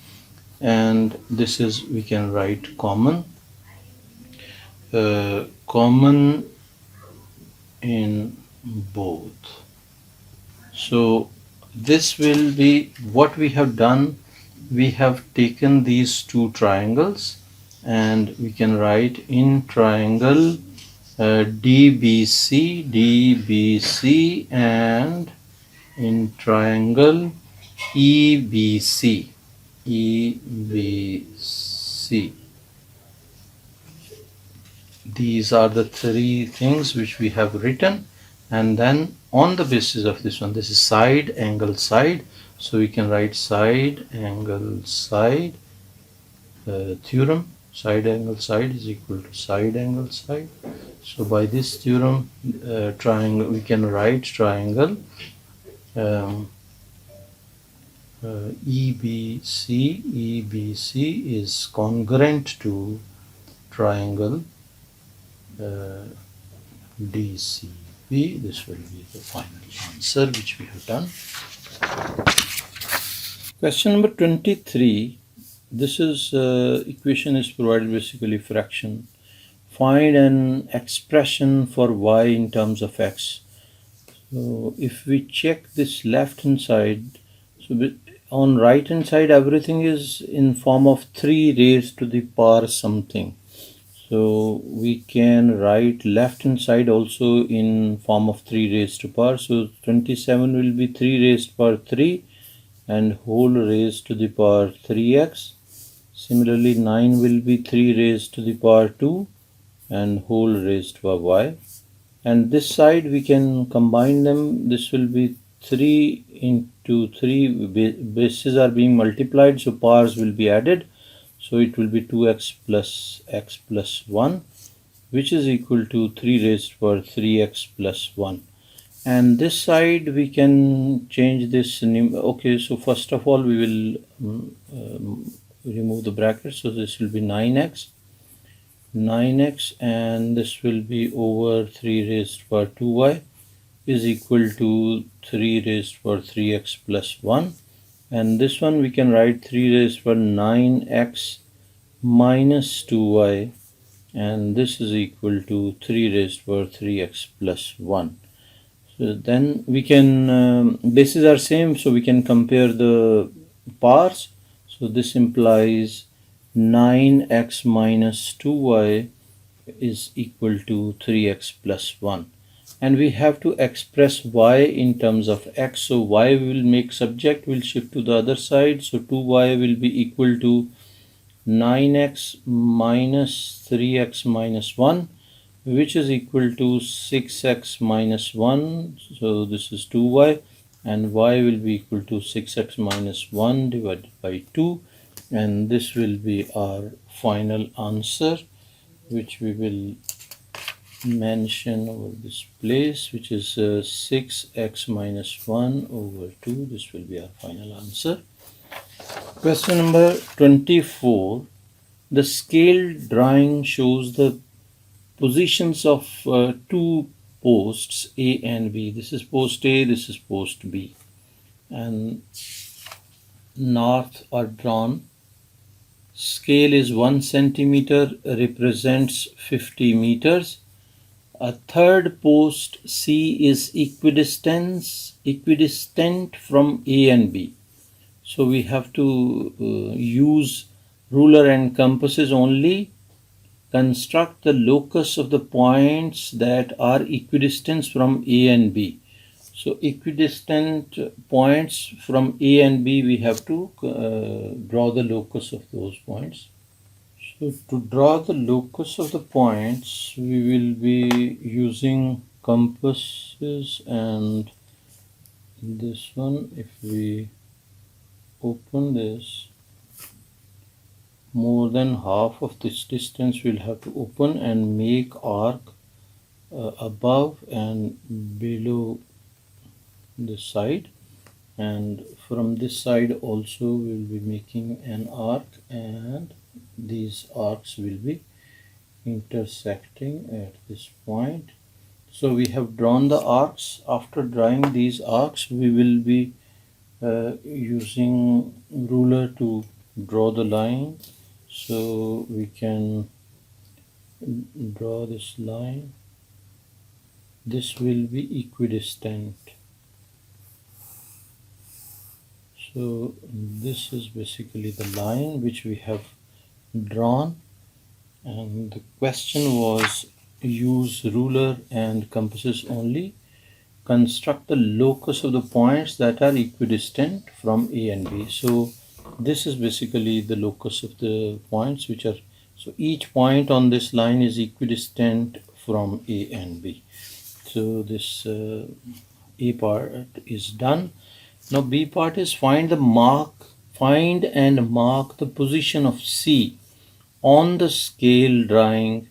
and this is, we can write common. Common in both. So this will be what we have done. We have taken these two triangles and we can write in triangle DBC, DBC, and in triangle EBC, EBC. These are the three things which we have written, and then on the basis of this one, this is side, angle, side, so we can write side, angle, side theorem. Side, angle, side is equal to side, angle, side. So by this theorem, triangle, we can write triangle EBC, EBC is congruent to triangle DCB. This will be the final answer which we have done. Question number 23. This is equation is provided basically fraction. Find an expression for y in terms of x. So if we check this left hand side, so on right hand side everything is in form of 3 raised to the power something. So we can write left hand side also in form of 3 raised to power. So 27 will be 3 raised to power 3 and whole raised to the power 3x. Similarly 9 will be 3 raised to the power 2 and whole raised to power y. And this side we can combine them. This will be 3 into 3, bases are being multiplied, so powers will be added. So it will be 2x plus x plus 1, which is equal to 3 raised to power 3x plus 1. And this side we can change this. Okay, so first of all we will remove the bracket. So this will be 9x, and this will be over 3 raised to power 2y is equal to 3 raised to power 3x plus 1. And this one we can write 3 raised to power 9x minus 2y, and this is equal to 3 raised to power 3x plus 1. So then we can, bases are same, so we can compare the powers. So this implies 9x minus 2y is equal to 3x plus 1. And we have to express y in terms of x. So y will make subject, will shift to the other side. So 2y will be equal to 9x minus 3x minus 1, which is equal to 6x minus 1. So this is 2y. and y will be equal to 6x minus 1 divided by 2, and this will be our final answer, which we will mention over this place, which is 6x minus 1 over 2. This will be our final answer. Question number 24. The scale drawing shows the positions of two posts A and B. This is post A, this is post B, and north are drawn. Scale is 1 centimeter, represents 50 meters. A third post C is equidistant from A and B. So we have to use ruler and compasses only. Construct the locus of the points that are equidistant from A and B. So equidistant points from A and B, we have to draw the locus of those points. So to draw the locus of the points, we will be using compasses, and this one, if we open this, more than half of this distance we'll have to open and make arc above and below the side, and from this side also we'll be making an arc, and these arcs will be intersecting at this point. So we have drawn the arcs. After drawing these arcs, we will be using ruler to draw the line. So we can draw this line. This will be equidistant. So this is basically the line which we have drawn, and the question was use ruler and compasses only. Construct the locus of the points that are equidistant from A and B. So this is basically the locus of the points which are, so each point on this line is equidistant from A and B. So this A part is done. Now B part is find and mark the position of C on the scale drawing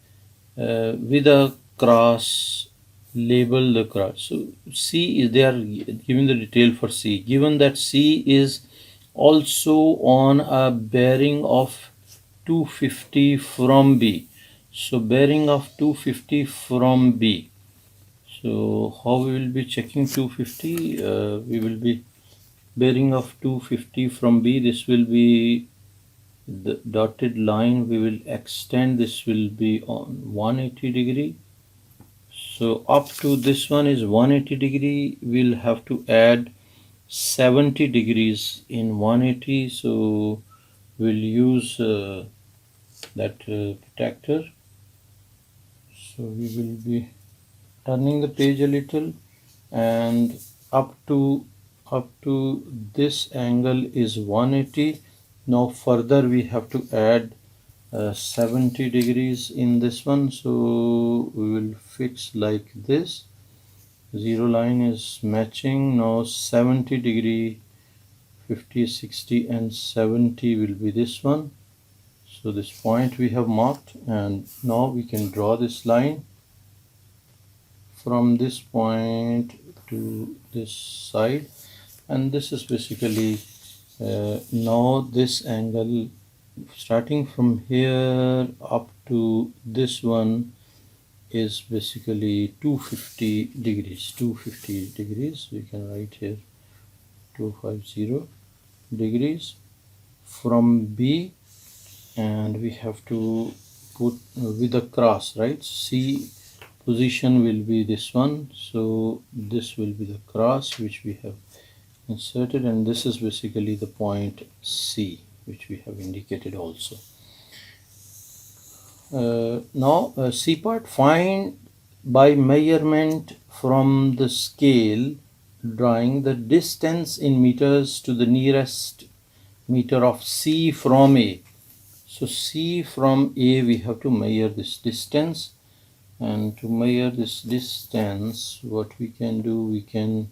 with a cross. Label the cross. So C is, they are giving the detail for C. Given that C is also on a bearing of 250 from B. So bearing of 250 from B. So how we will be checking 250? We will be bearing of 250 from B. This will be the dotted line. We will extend. This will be on 180 degree. So up to this one is 180 degree. We'll have to add 70 degrees in 180. So we'll use that protector. So we will be turning the page a little, and up to this angle is 180. Now further we have to add 70 degrees in this one. So we will fix like this. Zero line is matching. Now 70 degree, 50, 60 and 70 will be this one. So this point we have marked, and now we can draw this line from this point to this side, and this is basically now this angle starting from here up to this one is basically 250 degrees. 250 degrees, we can write here 250 degrees from B, and we have to put with a cross, right? C position will be this one, so this will be the cross which we have inserted, and this is basically the point C which we have indicated also. Now C part, find by measurement from the scale drawing the distance in meters to the nearest meter of C from A. So C from A, we have to measure this distance, and to measure this distance what we can do, we can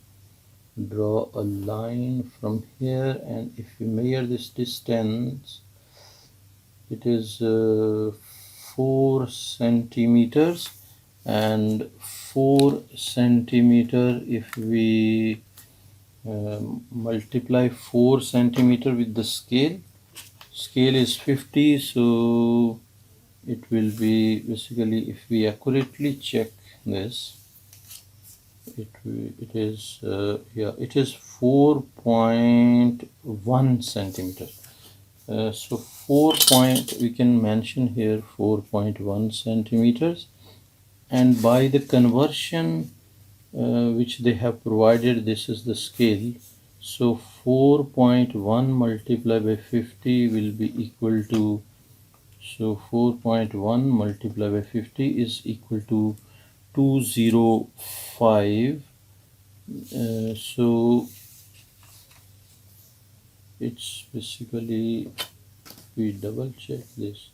draw a line from here, and if we measure this distance, it is 4 centimeters, and 4 centimeter, if we multiply 4 centimeter with the scale is 50, so it will be basically, if we accurately check this, it is 4.1 centimeter. So we can mention here 4.1 centimeters, and by the conversion which they have provided, this is the scale. So 4.1 multiplied by 50 will be equal to, so 4.1 multiplied by 50 is equal to 205. So it's basically, we double check this.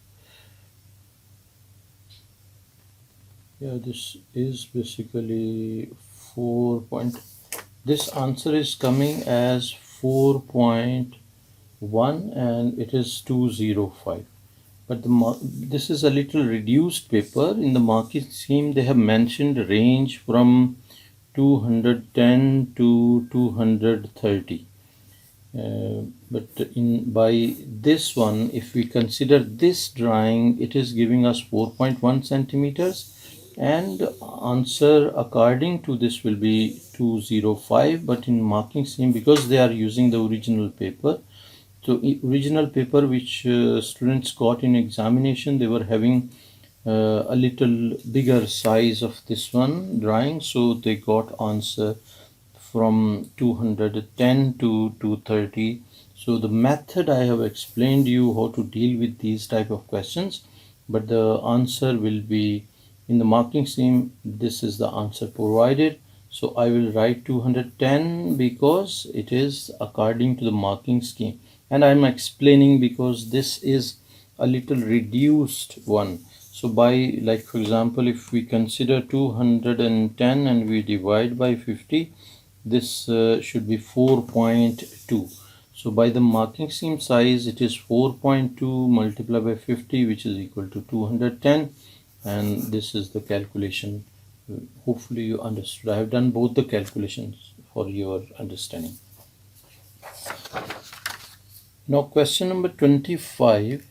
Yeah, this is basically 4 point. This answer is coming as 4.1 and it is 205. But this is a little reduced paper. In the marking scheme, they have mentioned range from 210 to 230. But by this one, if we consider this drawing, it is giving us 4.1 centimeters, and answer according to this will be 205. But in marking scheme, because they are using the original paper, so original paper which students got in examination, they were having a little bigger size of this one drawing, so they got answer from 210 to 230. So the method I have explained you how to deal with these type of questions, but the answer will be in the marking scheme. This is the answer provided, so I will write 210 because it is according to the marking scheme, and I'm explaining because this is a little reduced one. So by, like for example, if we consider 210 and we divide by 50, this should be 4.2. So by the marking scheme size, it is 4.2 multiplied by 50, which is equal to 210, and this is the calculation. Hopefully you understood. I have done both the calculations for your understanding. Now question number 25.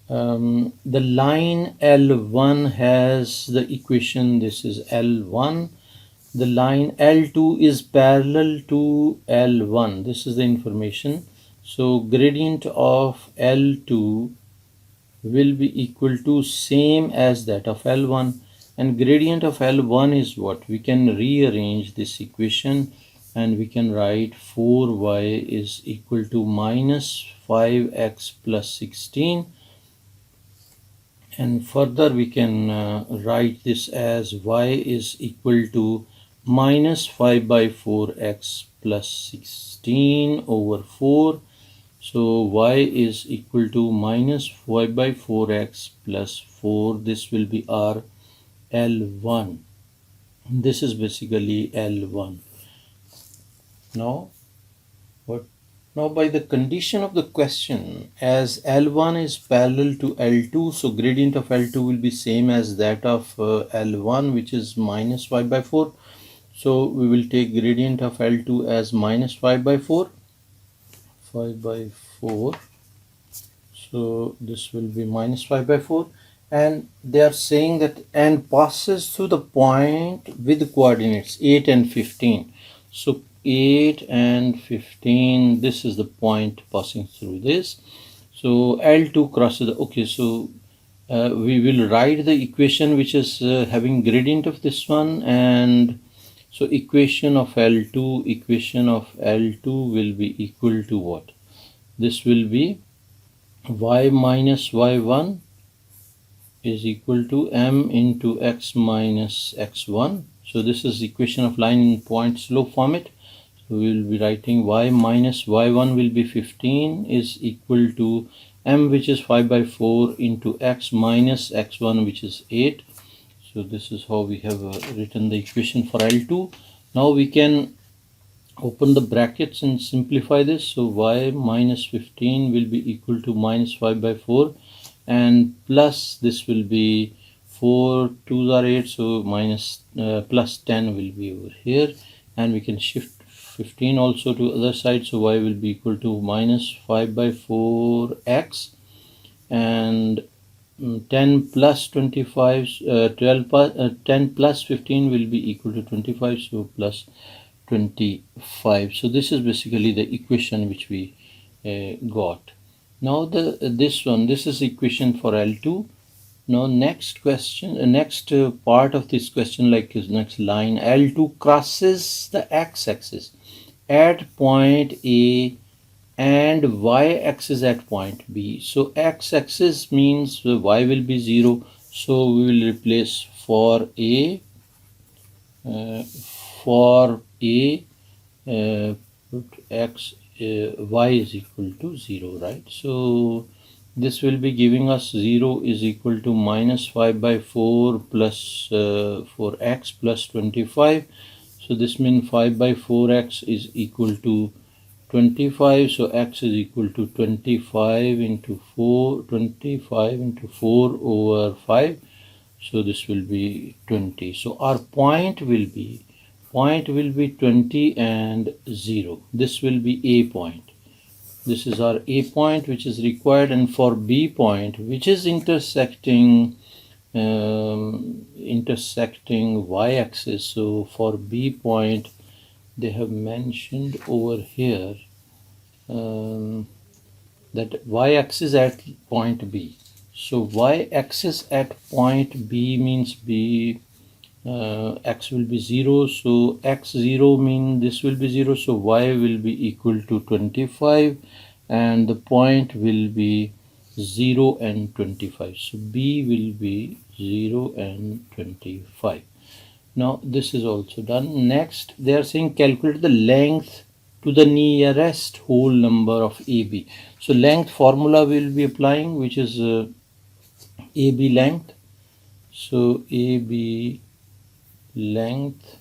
The line L1 has the equation, this is L1. The line L2 is parallel to L1. This is the information. So gradient of L2 will be equal to same as that of L1, and gradient of L1 is what? We can rearrange this equation and we can write 4y is equal to minus 5x plus 16, and further we can write this as y is equal to minus 5 by 4x plus 16 over 4. So y is equal to minus 5 by 4x plus 4. This will be our L1. This is basically L1. Now what? Now by the condition of the question, as L1 is parallel to L2, so gradient of L2 will be same as that of L1, which is minus 5 by 4. So we will take gradient of L2 as minus 5 by 4. 5 by 4. So this will be minus 5 by 4. And they are saying that and passes through the point with the coordinates 8 and 15. So 8 and 15, this is the point passing through this. So L2 crosses the, okay, so we will write the equation which is having gradient of this one, and so equation of L2 will be equal to what? This will be y minus y1 is equal to m into x minus x1. So this is equation of line in point slope format. So we will be writing y minus y1 will be 15 is equal to m, which is 5 by 4, into x minus x1, which is 8. So this is how we have written the equation for L2. Now we can Open the brackets and simplify this. So y minus 15 will be equal to minus 5 by 4, and plus this will be 4 2s are 8, so minus plus 10 will be over here, and we can shift 15 also to other side, so y will be equal to minus 5 by 4x, and 10 plus 25 10 plus 15 will be equal to 25, so plus 25. So this is basically the equation which we got. Now this is equation for L2. Now next question, next part of this question, like is next line, L2 crosses the x-axis at point A and y-axis at point B. So x-axis means y will be 0. So we will replace for A, put x y is equal to 0, right? So this will be giving us 0 is equal to minus 5 by 4 plus 4x plus 25. So this means 5 by 4x is equal to 25. So x is equal to 25 into 4, 25 into 4 over 5. So this will be 20. So our point will be 20 and 0. This will be A point. This is our A point which is required, and for B point, which is intersecting y-axis. So for B point, they have mentioned over here that y-axis at point B. So y-axis at point B means B x will be 0, so x0 means this will be 0, so y will be equal to 25, and the point will be 0 and 25. So B will be 0 and 25. Now this is also done. Next they are saying calculate the length to the nearest whole number of AB. So length formula will be applying, which is AB length. So AB length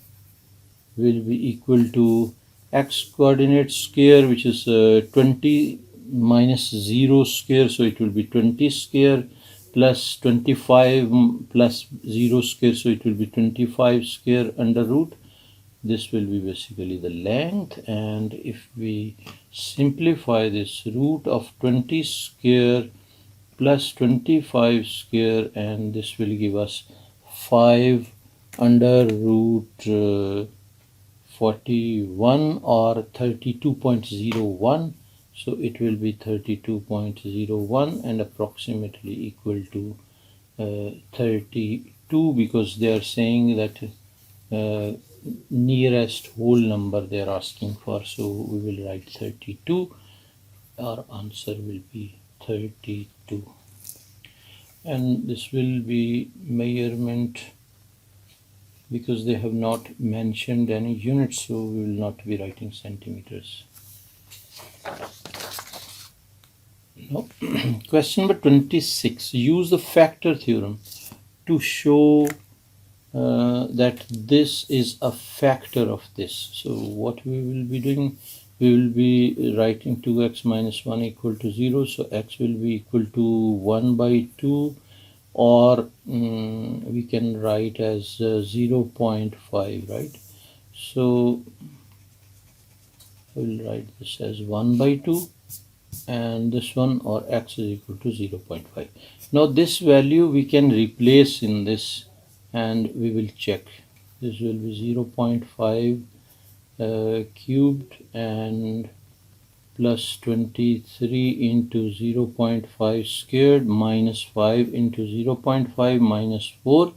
will be equal to x coordinate square, which is 20 minus 0 square, so it will be 20 square, plus 25 plus 0 square, so it will be 25 square under root. This will be basically the length, and if we simplify this, root of 20 square plus 25 square, and this will give us 5 under root 41 or 32.01. So it will be 32.01 and approximately equal to 32, because they are saying that nearest whole number they are asking for. So we will write 32. Our answer will be 32. And this will be measurement, because they have not mentioned any units, so we will not be writing centimeters. No. Question number 26. Use the factor theorem to show that this is a factor of this. So what we will be doing, we will be writing 2x minus 1 equal to 0. So x will be equal to 1 by 2, or we can write as 0.5, right? So I will write this as 1 by 2, and this one, or x is equal to 0.5. Now this value we can replace in this, and we will check. This will be 0.5 cubed and plus 23 into 0.5 squared minus 5 into 0.5 minus 4,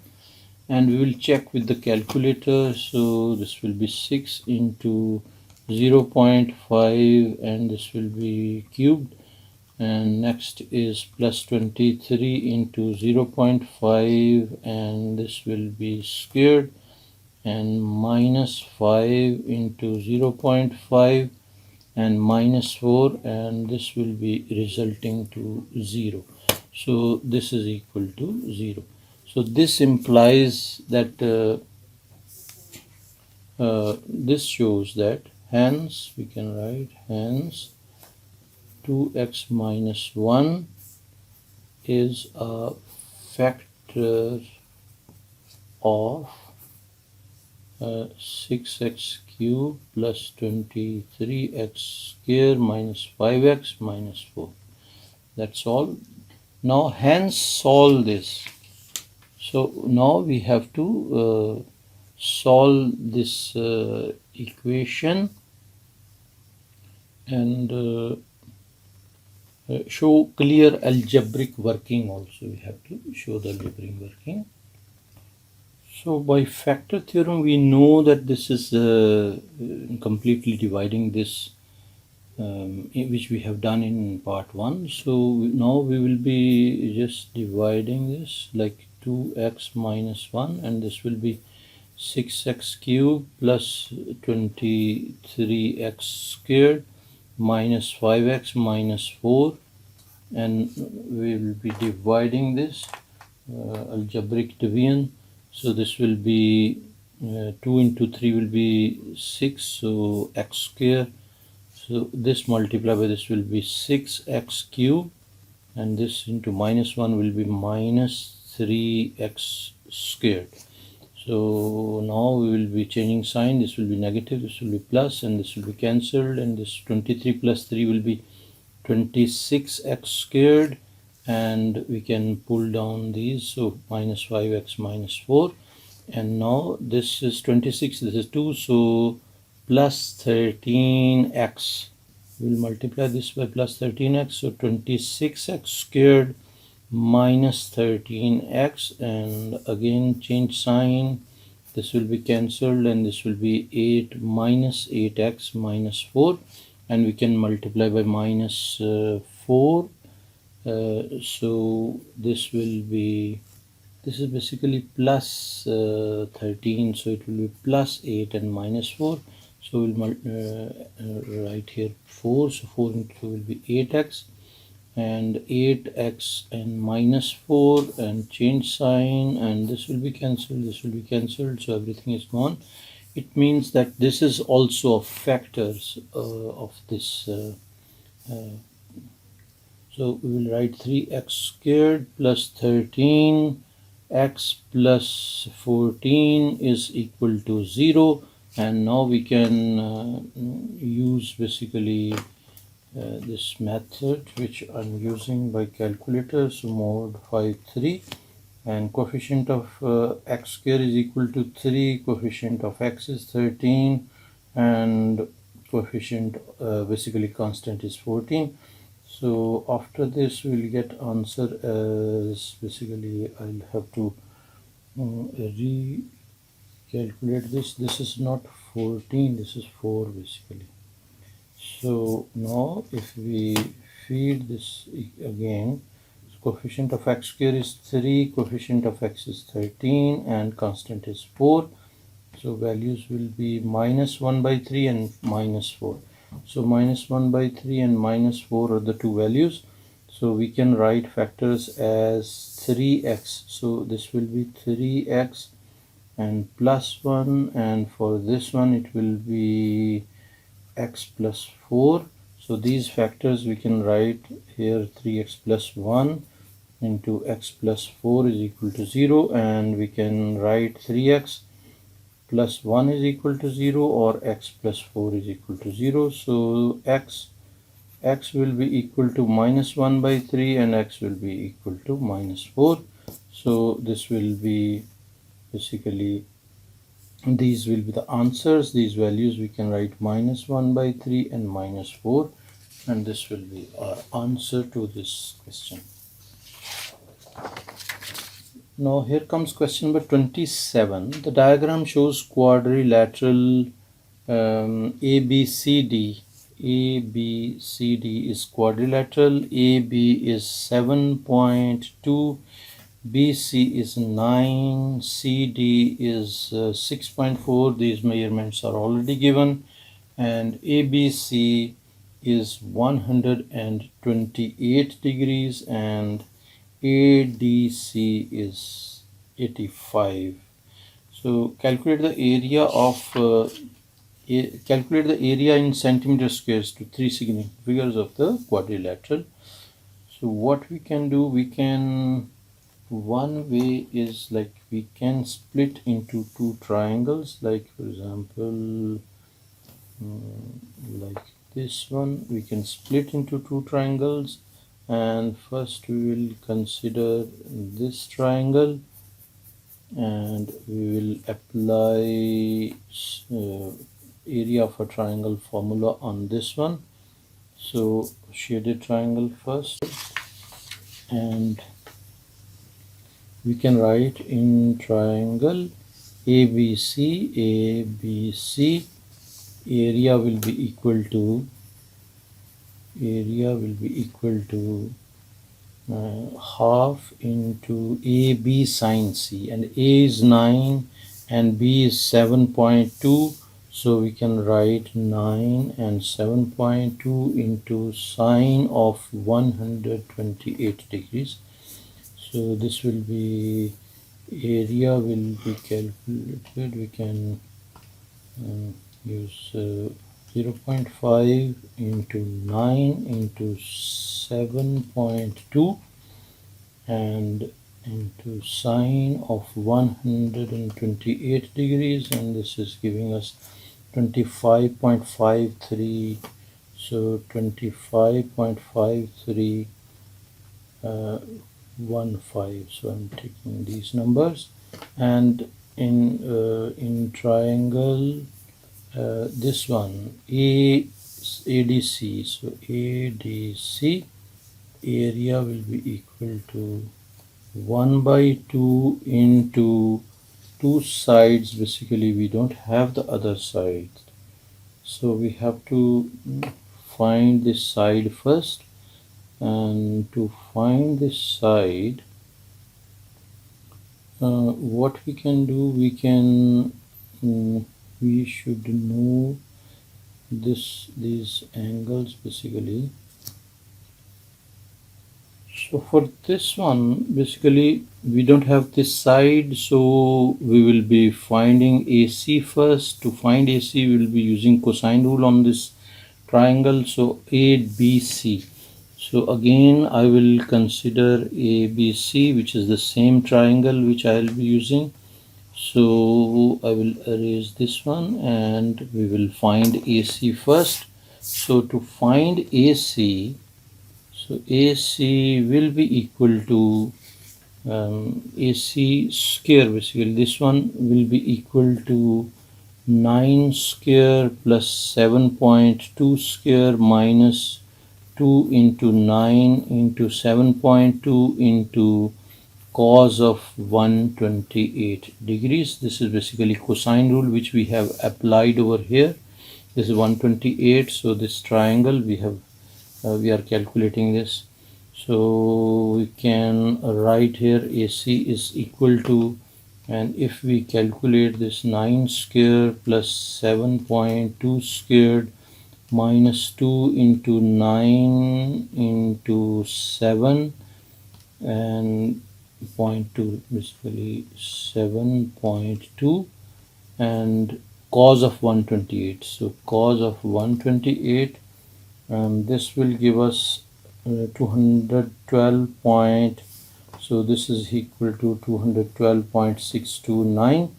and we will check with the calculator. So this will be 6 into 0.5, and this will be cubed, and next is plus 23 into 0.5, and this will be squared, and minus 5 into 0.5 and minus 4, and this will be resulting to 0. So this is equal to 0. So this implies that this shows that hence we can write hence 2x minus 1 is a factor of 6x cubed plus 23x square minus 5x minus 4. That's all. Now hence solve this. So now we have to solve this equation and show clear algebraic working also. We have to show the algebraic working. So by factor theorem we know that this is completely dividing this which we have done in part 1. So now we will be just dividing this like 2x minus 1, and this will be 6x cubed plus 23x squared minus 5x minus 4, and we will be dividing this algebraic division. So this will be 2 into 3 will be 6, so x square. So this multiplied by this will be 6x cubed, and this into minus 1 will be minus 3x squared. So now we will be changing sign. This will be negative, this will be plus, and this will be cancelled, and this 23 plus 3 will be 26x squared, and we can pull down these, so minus 5x minus 4, and now this is 26, this is 2, so plus 13x. We'll multiply this by plus 13x, so 26x squared minus 13x, and again change sign. This will be cancelled, and this will be 8 minus 8x minus 4, and we can multiply by minus 4. So this will be, this is basically plus 13, so it will be plus 8 and minus 4. So we'll write here 4, so 4 into 2 will be 8x, and 8x and minus 4, and change sign, and this will be cancelled, this will be cancelled, so everything is gone. It means that this is also factors of this. So we will write 3x squared plus 13x plus 14 is equal to 0, and now we can use basically this method which I'm using by calculator. So mod 5 3, and coefficient of x square is equal to 3, coefficient of x is 13, and coefficient basically constant is 14. So after this we'll get answer as, basically I'll have to recalculate this. This is not 14, this is 4 basically. So now if we feed this again, coefficient of x square is 3, coefficient of x is 13, and constant is 4. So values will be minus 1 by 3 and minus 4. So minus 1 by 3 and minus 4 are the two values. So we can write factors as 3x. So this will be 3x and plus 1, and for this one it will be x plus 4. So these factors we can write here, 3x plus 1 into x plus 4 is equal to 0, and we can write 3x plus 1 is equal to 0, or x plus 4 is equal to 0. So x will be equal to minus 1 by 3, and x will be equal to minus 4. So this will be basically, these will be the answers. These values we can write minus 1 by 3 and minus 4, and this will be our answer to this question. Now here comes question number 27. The diagram shows quadrilateral ABCD. ABCD is quadrilateral. AB is 7.2, BC is 9, CD is 6.4. These measurements are already given, and ABC is 128 degrees, and ADC is 85. So calculate the area of calculate the area in centimeter squares to three significant figures of the quadrilateral. So what we can do, one way is like we can split into two triangles, like for example like this one. We can split into two triangles, and first we will consider this triangle, and we will apply area of a triangle formula on this one. So shaded triangle first, and we can write in triangle ABC, area will be equal to half into AB sine C, and A is 9 and B is 7.2, so we can write 9 and 7.2 into sine of 128 degrees. So this will be, area will be calculated. We can use 0.5 into 9 into 7.2 and into sine of 128 degrees, and this is giving us 25.53. so 25.53 15. So I'm taking these numbers, and in triangle this one ADC, so ADC area will be equal to 1/2 into two sides. Basically we don't have the other side, so we have to find this side first, and to find this side what we can do, we should know these angles basically. So for this one, basically we don't have this side, so we will be finding AC first. To find AC we will be using cosine rule on this triangle, so ABC. So again I will consider ABC, which is the same triangle which I will be using. So I will erase this one, and we will find AC first. So to find AC, so AC will be equal to AC square. Basically this one will be equal to 9 square plus 7.2 square minus 2 into 9 into 7.2 into cos of 128 degrees. This is basically cosine rule which we have applied over here. This is 128, so this triangle we are calculating this. So we can write here AC is equal to, and if we calculate this 9 square plus 7.2 squared minus 2 into 9 into 7 and 0.2, basically 7.2, and cos of 128. So cos of 128, this will give us 212 point, so this is equal to 212.629,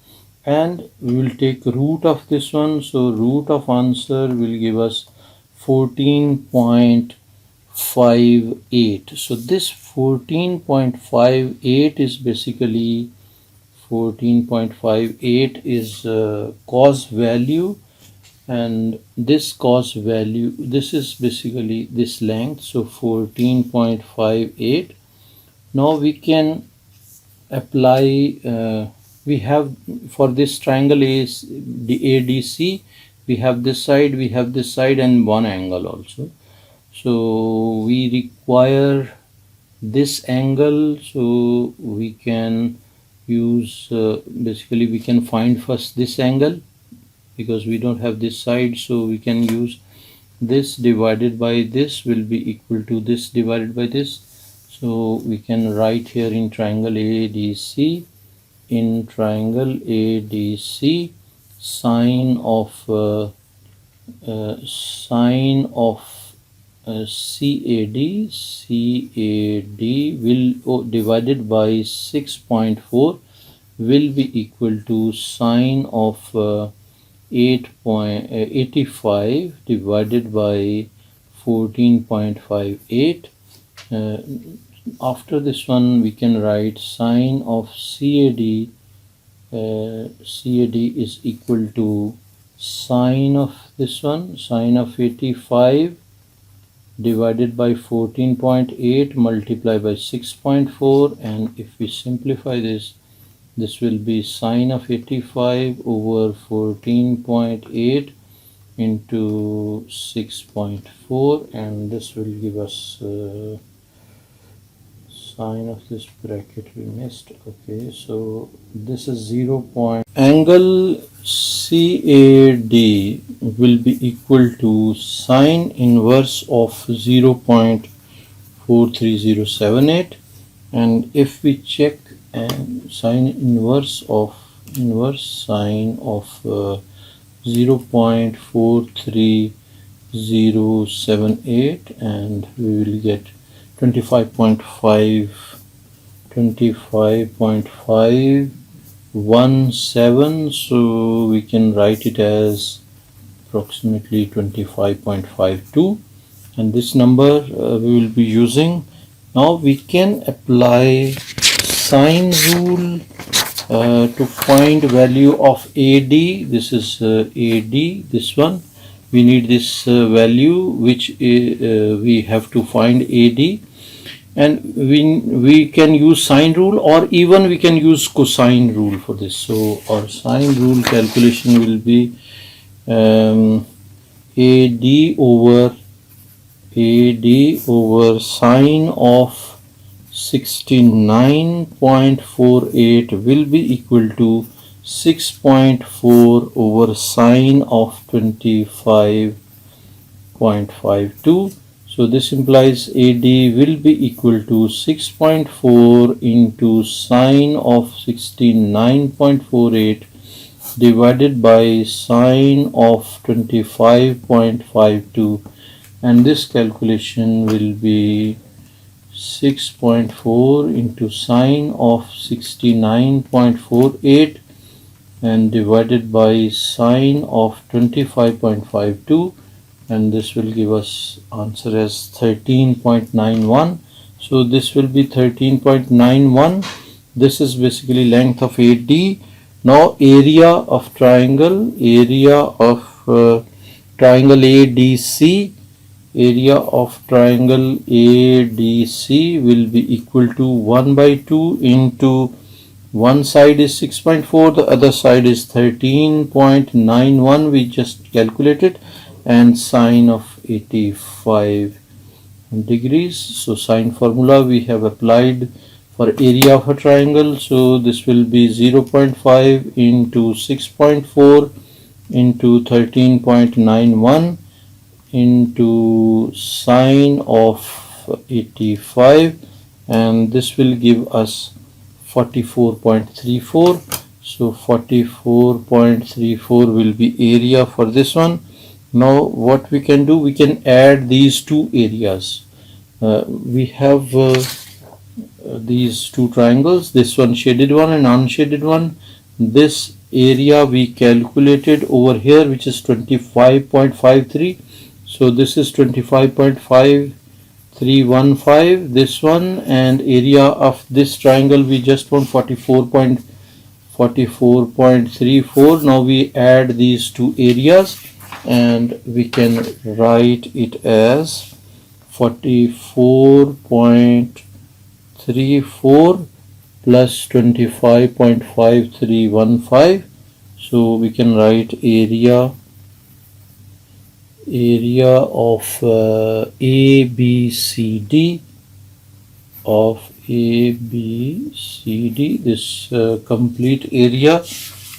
and we will take root of this one. So root of answer will give us 14.58. so this 14.58 is basically 14.58 is cos value, and this cos value, this is basically this length, so 14.58. now we can apply we have, for this triangle is the ADC, we have this side, we have this side, and one angle also. So we require this angle, so we can use basically we can find first this angle, because we don't have this side, so we can use this divided by this will be equal to this divided by this. So we can write here in triangle ADC, sine of CAD will divided by 6.4 will be equal to sine of 8.85 divided by 14.58. After this one we can write sine of CAD is equal to sine of this one, sine of 85 divided by 14.8 multiplied by 6.4, and if we simplify this will be sine of 85 over 14.8 into 6.4, and this will give us sine of this bracket we missed. Okay, so this is 0. Angle CAD will be equal to sine inverse of 0.43078, and if we check sine inverse sine of 0.43078, and we will get 25.517, so we can write it as approximately 25.52, and this number we will be using. Now we can apply sine rule to find value of AD. This is AD, this one. We need this value which we have to find AD, and we can use sine rule, or even we can use cosine rule for this. So our sine rule calculation will be AD over sine of 69.48 will be equal to 6.4 over sine of 25.52. So this implies AD will be equal to 6.4 into sine of 69.48 divided by sine of 25.52, and this calculation will be 6.4 into sine of 69.48 and divided by sine of 25.52, and this will give us answer as 13.91. So this will be 13.91. This is basically length of AD. Now area of triangle, ADC, area of triangle ADC will be equal to 1 by 2 into one side is 6.4, the other side is 13.91 we just calculated, and sine of 85 degrees. So sine formula we have applied for area of a triangle. So this will be 0.5 into 6.4 into 13.91 into sine of 85, and this will give us 44.34. So 44.34 will be area for this one. Now what we can do, we can add these two areas. We have these two triangles, this one shaded one and unshaded one. This area we calculated over here, which is 25.53. So this is 25.5315, this one, and area of this triangle we just found 44.34. Now we add these two areas and we can write it as 44.34 plus 25.5315. So we can write area of ABCD this complete area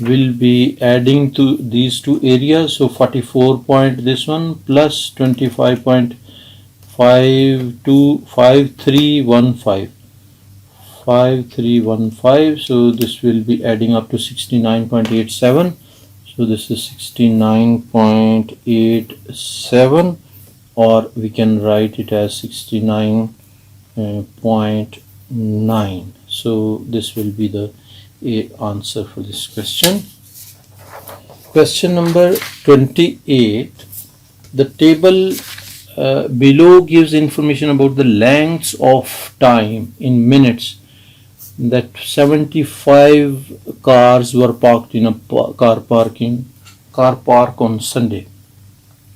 will be adding to these two areas. So 44 point this one plus 25.5315. So this will be adding up to 69.87. So this is 69.87, or we can write it as 69.9. So this will be the answer for this question. Question number 28. The table below gives information about the lengths of time in minutes that 75 cars were parked in a car park on Sunday.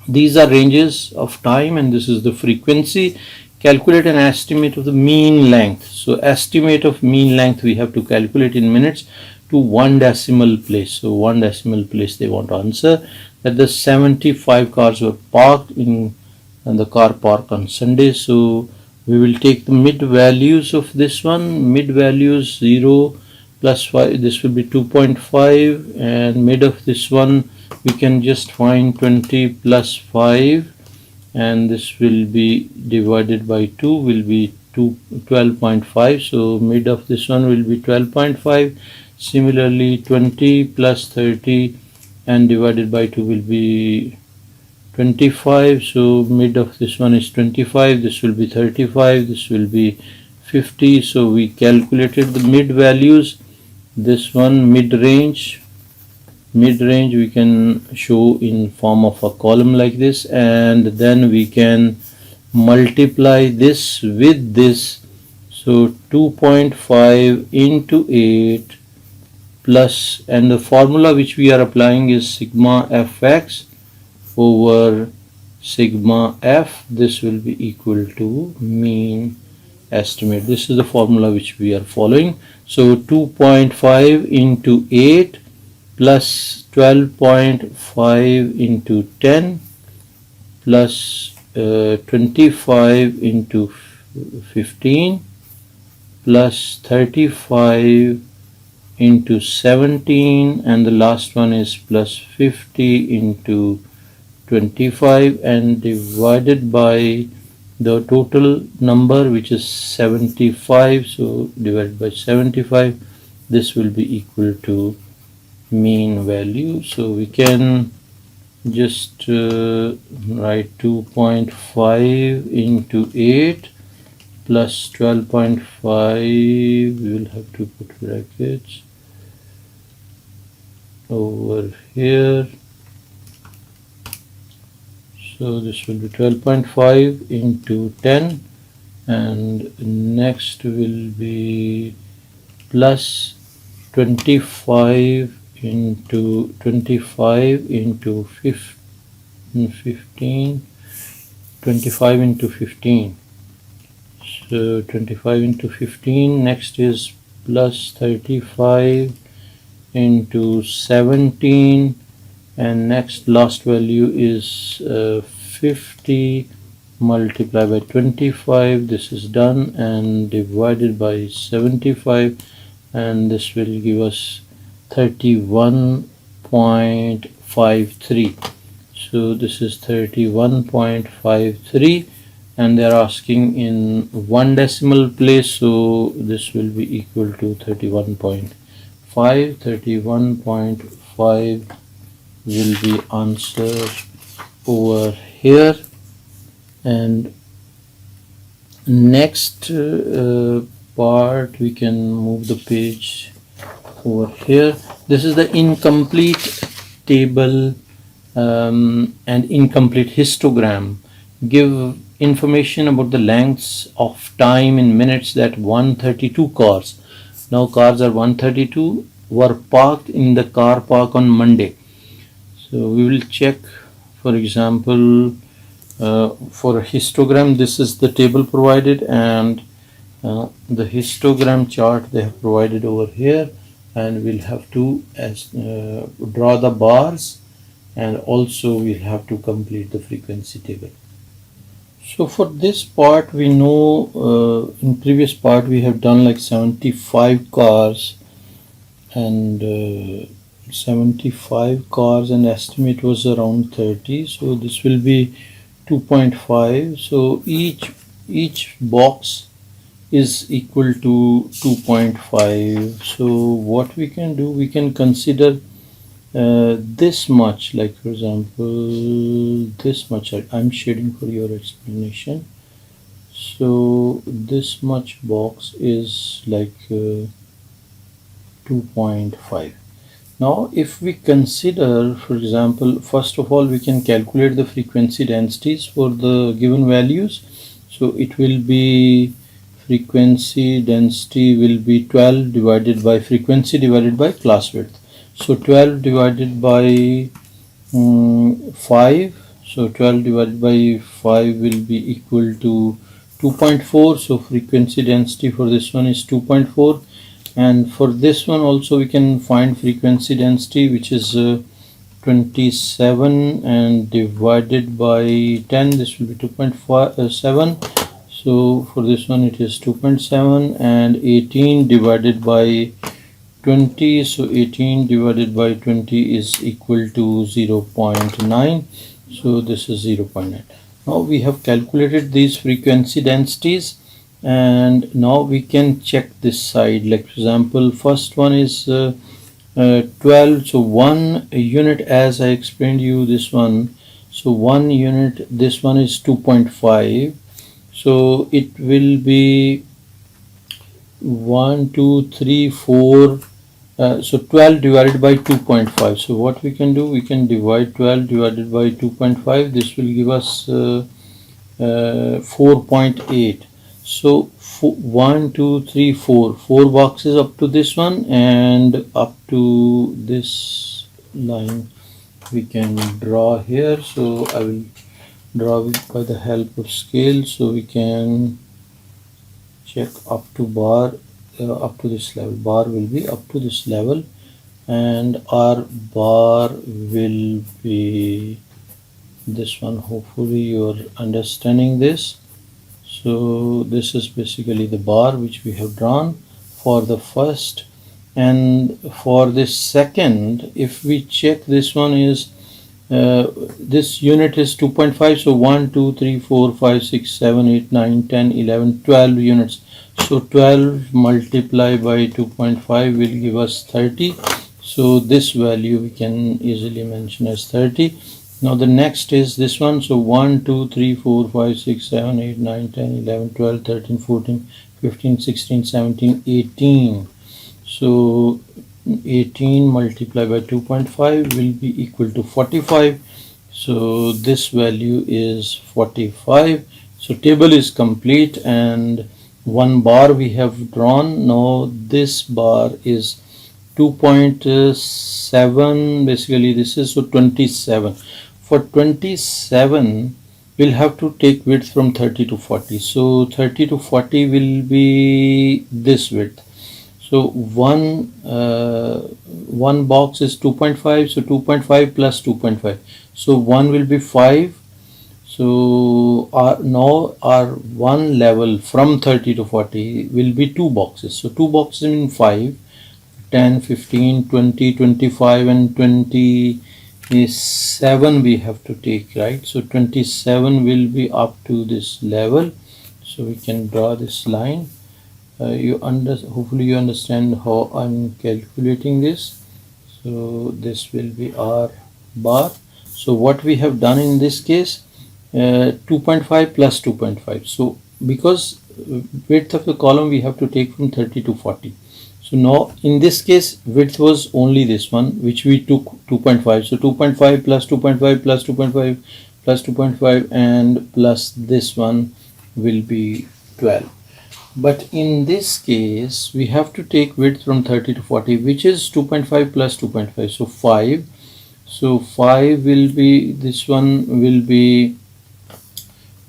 These are ranges of time, and this is the frequency. Calculate an estimate of the mean length. So estimate of mean length we have to calculate in minutes to 1 decimal place. So 1 decimal place they want to answer that the 75 cars were parked in the car park on Sunday. So we will take the mid values of this one. Mid values 0 plus 5, this will be 2.5, and mid of this one we can just find 20 plus 5, and this will be divided by 2 will be 12.5. So mid of this one will be 12.5. Similarly 20 plus 30 and divided by 2 will be 25. So mid of this one is 25. This will be 35. This will be 50. So we calculated the mid values. This one mid range we can show in form of a column like this, and then we can multiply this with this. So 2.5 into 8 plus, and the formula which we are applying is sigma fx over sigma f. This will be equal to mean estimate. This is the formula which we are following. So 2.5 into 8 plus 12.5 into 10 plus 25 into 15 plus 35 into 17, and the last one is plus 50 into 25, and divided by the total number which is 75. So divided by 75, this will be equal to mean value. So we can just write 2.5 into 8 plus 12.5. we will have to put brackets over here. So this will be 12.5 into 10, and next will be plus 25 into 25 into 15, 25 into 15. So 25 into 15. Next is plus 35 into 17, and next last value is 50 multiplied by 25. This is done, and divided by 75, and this will give us 31.53. So this is 31.53, and they are asking in 1 decimal place, so this will be equal to 31.5. 31.5 will be answer over here. And next part, we can move the page over here. This is the incomplete table and incomplete histogram. Give information about the lengths of time in minutes that 132 cars. Now cars are 132 were parked in the car park on Monday. So we will check, for example, for a histogram, this is the table provided, and the histogram chart they have provided over here, and we'll have to draw the bars, and also we'll have to complete the frequency table. So for this part, we know in previous part we have done like 75 cars, and 75 cars, and estimate was around 30. So this will be 2.5. So each box is equal to 2.5. So what we can do, we can consider this much, like for example this much, I'm shading for your explanation. So this much box is like 2.5. Now if we consider, for example, first of all we can calculate the frequency densities for the given values. So it will be, frequency density will be 12 divided by frequency divided by class width. So 12 divided by 5, so 12 divided by 5 will be equal to 2.4. so frequency density for this one is 2.4, and for this one also we can find frequency density, which is 27, and divided by 10, this will be 2.7. so for this one it is 2.7, and 18 divided by 20, so 18 divided by 20 is equal to 0.9. so this is 0.9. now we have calculated these frequency densities, and now we can check this side. Like for example, first one is 12, so 1 unit, as I explained you this one, so 1 unit, this one is 2.5, so it will be 1 2 3 4, so 12 divided by 2.5. so what we can do, we can divide 12 divided by 2.5, this will give us 4.8. so 1 2 3 4 boxes up to this one, and up to this line we can draw here. So I will draw it by the help of scale, so we can check up to bar, up to this level. Bar will be up to this level, and our bar will be this one. Hopefully you are understanding this. So this is basically the bar which we have drawn for the first, and for this second, if we check, this one is this unit is 2.5, so 1 2 3 4 5 6 7 8 9 10 11 12 units. So 12 multiplied by 2.5 will give us 30. So this value we can easily mention as 30. Now the next is this one, so 1 2 3 4 5 6 7 8 9 10 11 12 13 14 15 16 17 18. So 18 multiplied by 2.5 will be equal to 45. So this value is 45. So table is complete, and one bar we have drawn. Now this bar is 2.7, basically this is, so 27. For 27 we'll have to take width from 30 to 40. So 30 to 40 will be this width. So one box is 2.5, so 2.5 plus 2.5, so 1 will be 5. So now our one level from 30 to 40 will be 2 boxes. So 2 boxes mean 5, 10, 15, 20, 25, and 27 we have to take, right? So 27 will be up to this level. So we can draw this line. Hopefully you understand how I'm calculating this. So this will be our bar. So what we have done in this case, 2.5 plus 2.5. So because width of the column we have to take from 30 to 40. So now in this case width was only this one, which we took 2.5. So 2.5 plus 2.5 plus 2.5 plus 2.5 and plus this one will be 12. But in this case we have to take width from 30 to 40, which is 2.5 plus 2.5, so 5. So 5 will be, this one will be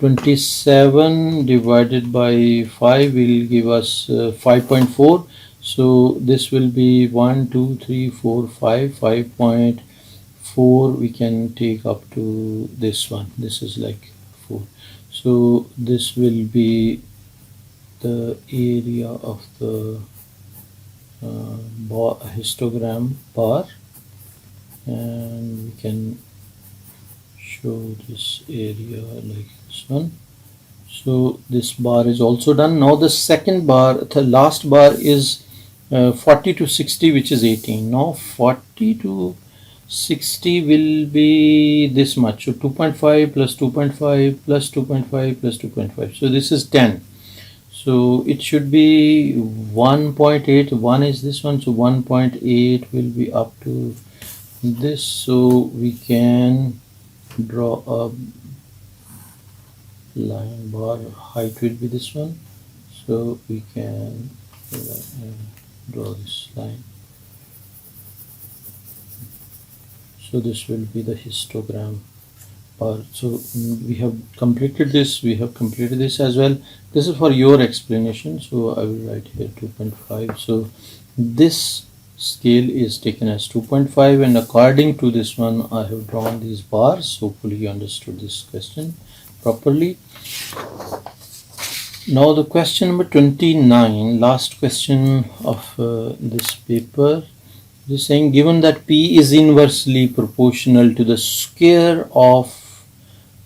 27 divided by 5 will give us 5.4. So this will be 1 2 3 4 5 5.4. we can take up to this one, this is like 4. So this will be the area of the histogram bar, and we can show this area like this one. So this bar is also done. Now the second bar, the last bar is 40 to 60, which is 18. Now 40 to 60 will be this much. So 2.5 plus 2.5 plus 2.5 plus 2.5. So this is 10. So it should be 1.8. 1 is this one. So 1.8 will be up to this. So we can draw a line bar. Height will be this one. So we can draw this line. So this will be the histogram part. So we have completed this. We have completed this as well. This is for your explanation. So I will write here 2.5. So this scale is taken as 2.5, and according to this one I have drawn these bars. Hopefully you understood this question properly. Now the question number 29, last question of this paper. It is saying, given that P is inversely proportional to the square of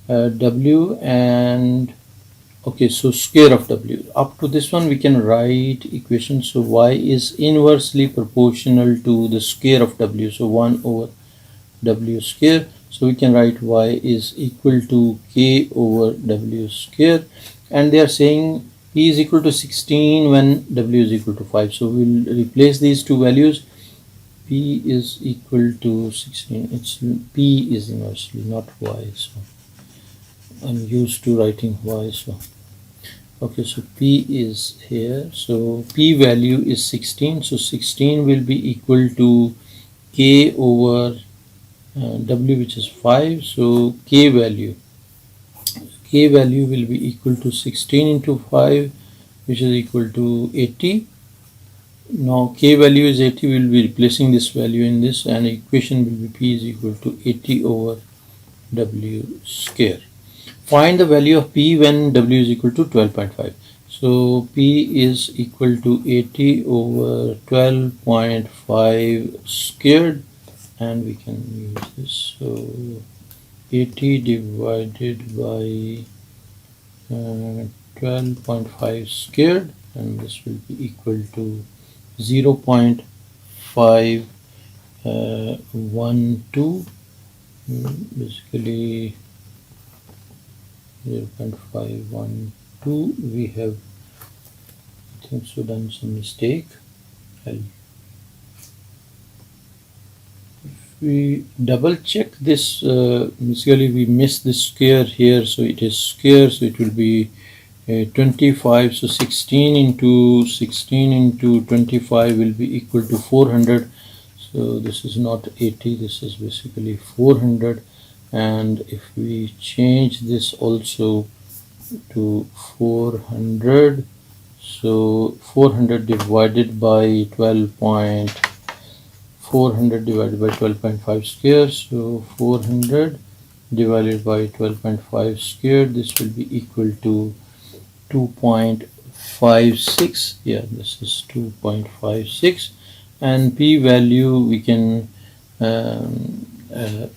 W and okay, so square of W. Up to this one we can write equation. So Y is inversely proportional to the square of W. So 1 over W square. So we can write Y is equal to K over W square. And they are saying P is equal to 16 when W is equal to 5. So we'll replace these two values. P is equal to 16. It's P is inversely, not Y. So I'm used to writing Y. So okay, so P is here. So P value is 16. So 16 will be equal to K over W, which is 5. So K value will be equal to 16 into 5, which is equal to 80. Now K value is 80. We will be replacing this value in this, and equation will be P is equal to 80 over W square. Find the value of P when W is equal to 12.5. So P is equal to 80 over 12.5 squared, and we can use this. So 80 divided by 12.5 squared, and this will be equal to 0.512, basically 0.512. We have, I think so, done some mistake. If we double check this, basically we missed this square here, so it is square, so it will be 25. So 16 into 25 will be equal to 400. So this is not 80, this is basically 400. And if we change this also to 400, so 400 divided by 12.5 square, so 400 divided by 12.5 square, this will be equal to 2.56. yeah, this is 2.56. and P value we can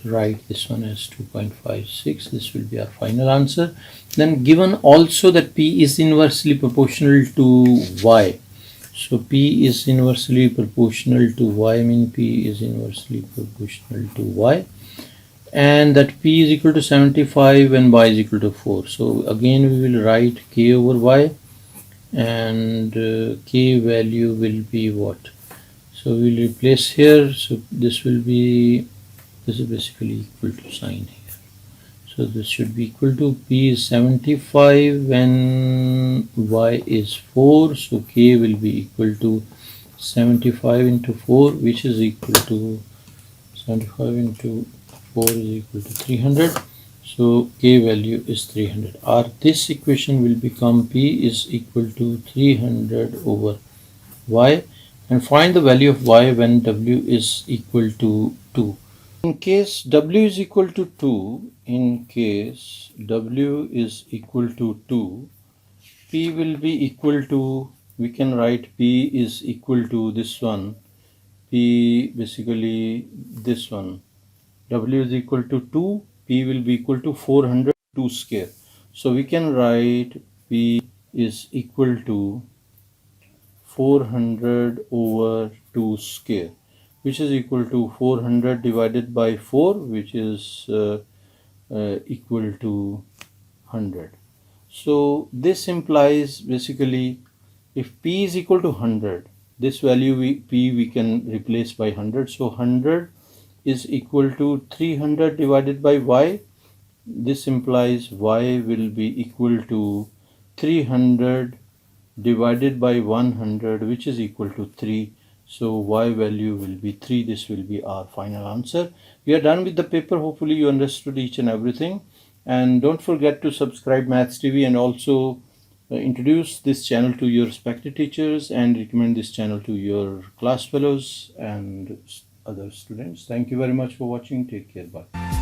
write this one as 2.56. This will be our final answer. Then given also that P is inversely proportional to Y. So P is inversely proportional to Y, I mean P is inversely proportional to Y, and that P is equal to 75 and Y is equal to 4. So again we will write K over Y, and K value will be what? So we will replace here. So this will be, this is basically equal to Sine here. So this should be equal to P is 75 when Y is 4. So K will be equal to 75 into 4, which is equal to 75 into 4 is equal to 300. So K value is 300. Or this equation will become P is equal to 300 over Y, and find the value of Y when W is equal to 2. In case W is equal to 2, P will be equal to, we can write P is equal to this one, P basically this one, W is equal to 2, P will be equal to 400, 2 square. So we can write P is equal to 400 over 2 square. which is equal to 400 divided by 4, which is equal to 100. So this implies basically if p is equal to 100, this value p we can replace by 100. So 100 is equal to 300 divided by y. This implies y will be equal to 300 divided by 100, which is equal to 3. So y value will be 3. This will be our final answer. We are done with the paper. Hopefully you understood each and everything. And don't forget to subscribe Maths TV, and also introduce this channel to your respected teachers and recommend this channel to your class fellows and other students. Thank you very much for watching. Take care. Bye.